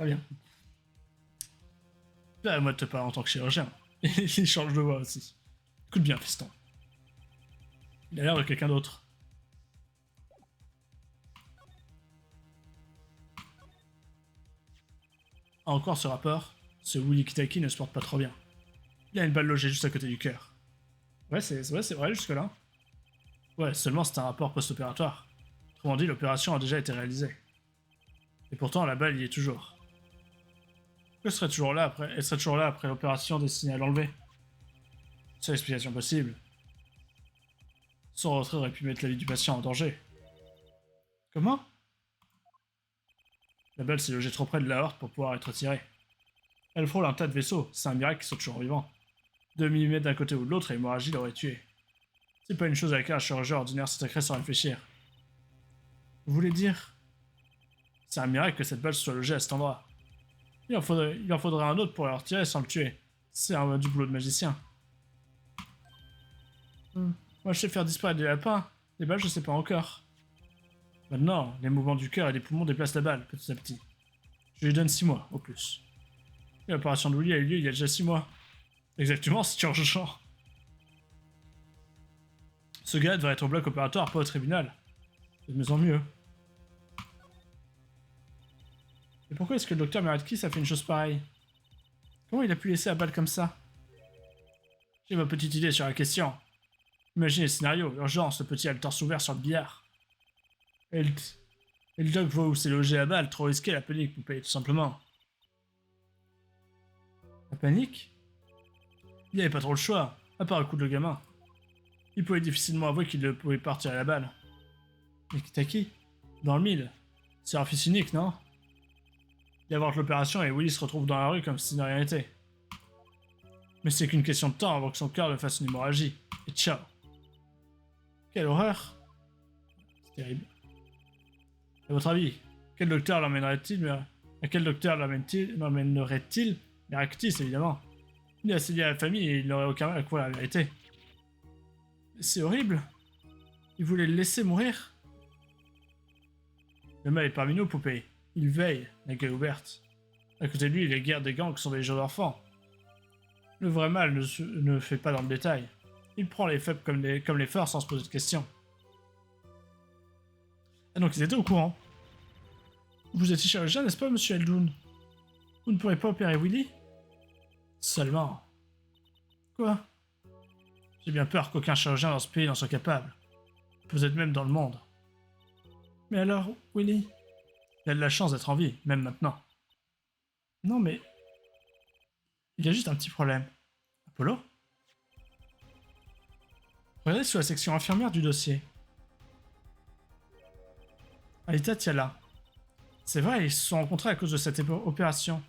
Speaker 1: Très bien. Là, moi, de te parler en tant que chirurgien. Il change de voix aussi. Écoute bien, fiston. Il a l'air de quelqu'un d'autre. Encore ce rapport, ce Willy Kitaki ne se porte pas trop bien. Il a une balle logée juste à côté du cœur. Ouais, c'est vrai jusque-là. Ouais, seulement c'est un rapport post-opératoire. Autrement dit, l'opération a déjà été réalisée. Et pourtant, la balle y est toujours. Elle serait toujours là après l'opération destinée à l'enlever. Seule explication possible. Son retrait aurait pu mettre la vie du patient en danger. Comment? La balle s'est logée trop près de la horte pour pouvoir être tirée. Elle frôle un tas de vaisseaux, c'est un miracle qu'ils sont toujours vivants. 2 mm d'un côté ou de l'autre et l'hémorragie l'aurait tué. C'est pas une chose à laquelle un chirurgien ordinaire s'attaquerait sans réfléchir. Vous voulez dire? C'est un miracle que cette balle soit logée à cet endroit. Il en faudrait un autre pour la retirer sans le tuer. C'est du boulot de magicien. Moi je sais faire disparaître des lapins, les balles je sais pas encore. Maintenant, les mouvements du cœur et des poumons déplacent la balle, petit à petit. Je lui donne 6 mois, au plus. L'opération de Willy a eu lieu il y a déjà 6 mois. Exactement, c'est urgent. Ce gars devrait être au bloc opératoire, pas au tribunal. C'est de mieux en mieux. Et pourquoi est-ce que le docteur Meredkis a fait une chose pareille? Comment il a pu laisser la balle comme ça? J'ai ma petite idée sur la question. Imaginez le scénario, urgence, le petit a le torse ouvert sur le billard. Et le doc voit où s'est logé la balle, trop risqué, la panique, poupée, tout simplement. La panique? Il n'y avait pas trop le choix, à part le coup de le gamin. Il pouvait difficilement avouer qu'il ne pouvait pas retirer la balle. Mais Kitaki? Dans le mille. C'est un fils unique, non? Il avance l'opération et Willy se retrouve dans la rue comme si de rien n'était. Mais c'est qu'une question de temps avant que son cœur ne fasse une hémorragie. Et ciao. Quelle horreur! C'est terrible. À votre avis, quel docteur l'emmènerait-il? À quel docteur l'emmènerait-il? Meredkis, évidemment. Il est assez lié à la famille et il n'aurait aucun mal à quoi la vérité. C'est horrible. Il voulait le laisser mourir. Le mal est parmi nous, poupée. Il veille, la gueule ouverte. À côté de lui, les guerres des gangs sont des jeux d'enfants. Le vrai mal ne fait pas dans le détail. Il prend les faibles comme les forts sans se poser de questions. Ah donc ils étaient au courant. Vous étiez chirurgien, n'est-ce pas, monsieur Eldoun? Vous ne pourrez pas opérer Willy? Seulement. Quoi? J'ai bien peur qu'aucun chirurgien dans ce pays n'en soit capable. Peut-être même dans le monde. Mais alors, Willy? Il a de la chance d'être en vie, même maintenant. Non mais... Il y a juste un petit problème. Apollo? Regardez sur la section infirmière du dossier. Alita Tiala. C'est vrai, ils se sont rencontrés à cause de cette opération.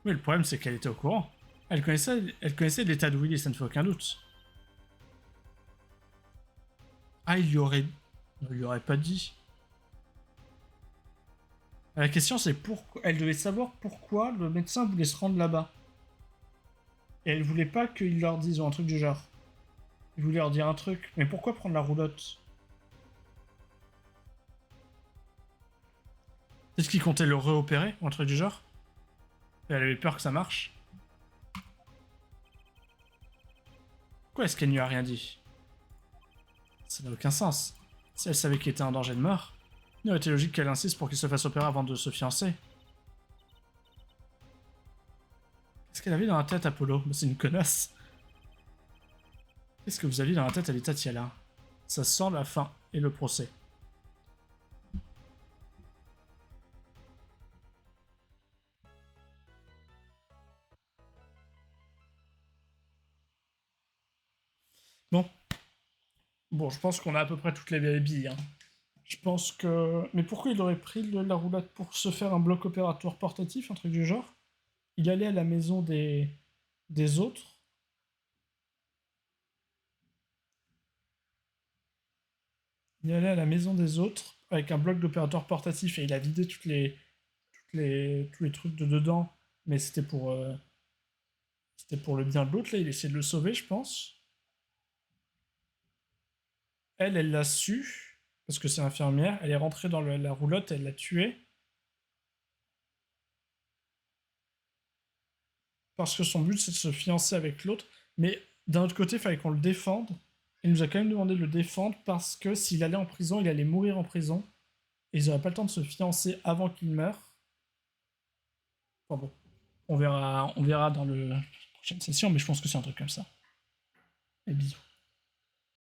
Speaker 1: Mais le problème, c'est qu'elle était au courant. Elle connaissait l'état de Willy, ça ne fait aucun doute. Ah, il lui aurait pas dit. La question, c'est pourquoi. Elle devait savoir pourquoi le médecin voulait se rendre là-bas. Et elle voulait pas qu'il leur dise un truc du genre. Il voulait leur dire un truc. Mais pourquoi prendre la roulotte? Est-ce qu'il comptait le réopérer ou un truc du genre? Et elle avait peur que ça marche. Pourquoi est-ce qu'elle ne lui a rien dit? Ça n'a aucun sens. Si elle savait qu'il était en danger de mort, il aurait été logique qu'elle insiste pour qu'il se fasse opérer avant de se fiancer. Qu'est-ce qu'elle avait dans la tête, Apollo? C'est une connasse. Qu'est-ce que vous aviez dans la tête, Alita Tiala? Ça sent la fin et le procès. Bon. Bon, je pense qu'on a à peu près toutes les billes. Hein. Je pense que... Mais pourquoi il aurait pris la roulette pour se faire un bloc opératoire portatif, un truc du genre? Il allait à la maison des autres. Il allait à la maison des autres avec un bloc d'opératoire portatif et il a vidé tous les trucs de dedans. Mais c'était pour le bien de l'autre, là. Il essayait de le sauver, je pense. Elle l'a su, parce que c'est infirmière. Elle est rentrée dans la roulotte, elle l'a tué. parce que son but c'est de se fiancer avec l'autre, mais d'un autre côté, il fallait qu'on le défende. Il nous a quand même demandé de le défendre parce que s'il allait en prison, il allait mourir en prison. Et ils n'auraient pas le temps de se fiancer avant qu'il meure. Enfin bon, on verra dans la prochaine session, mais je pense que c'est un truc comme ça. Et bisous.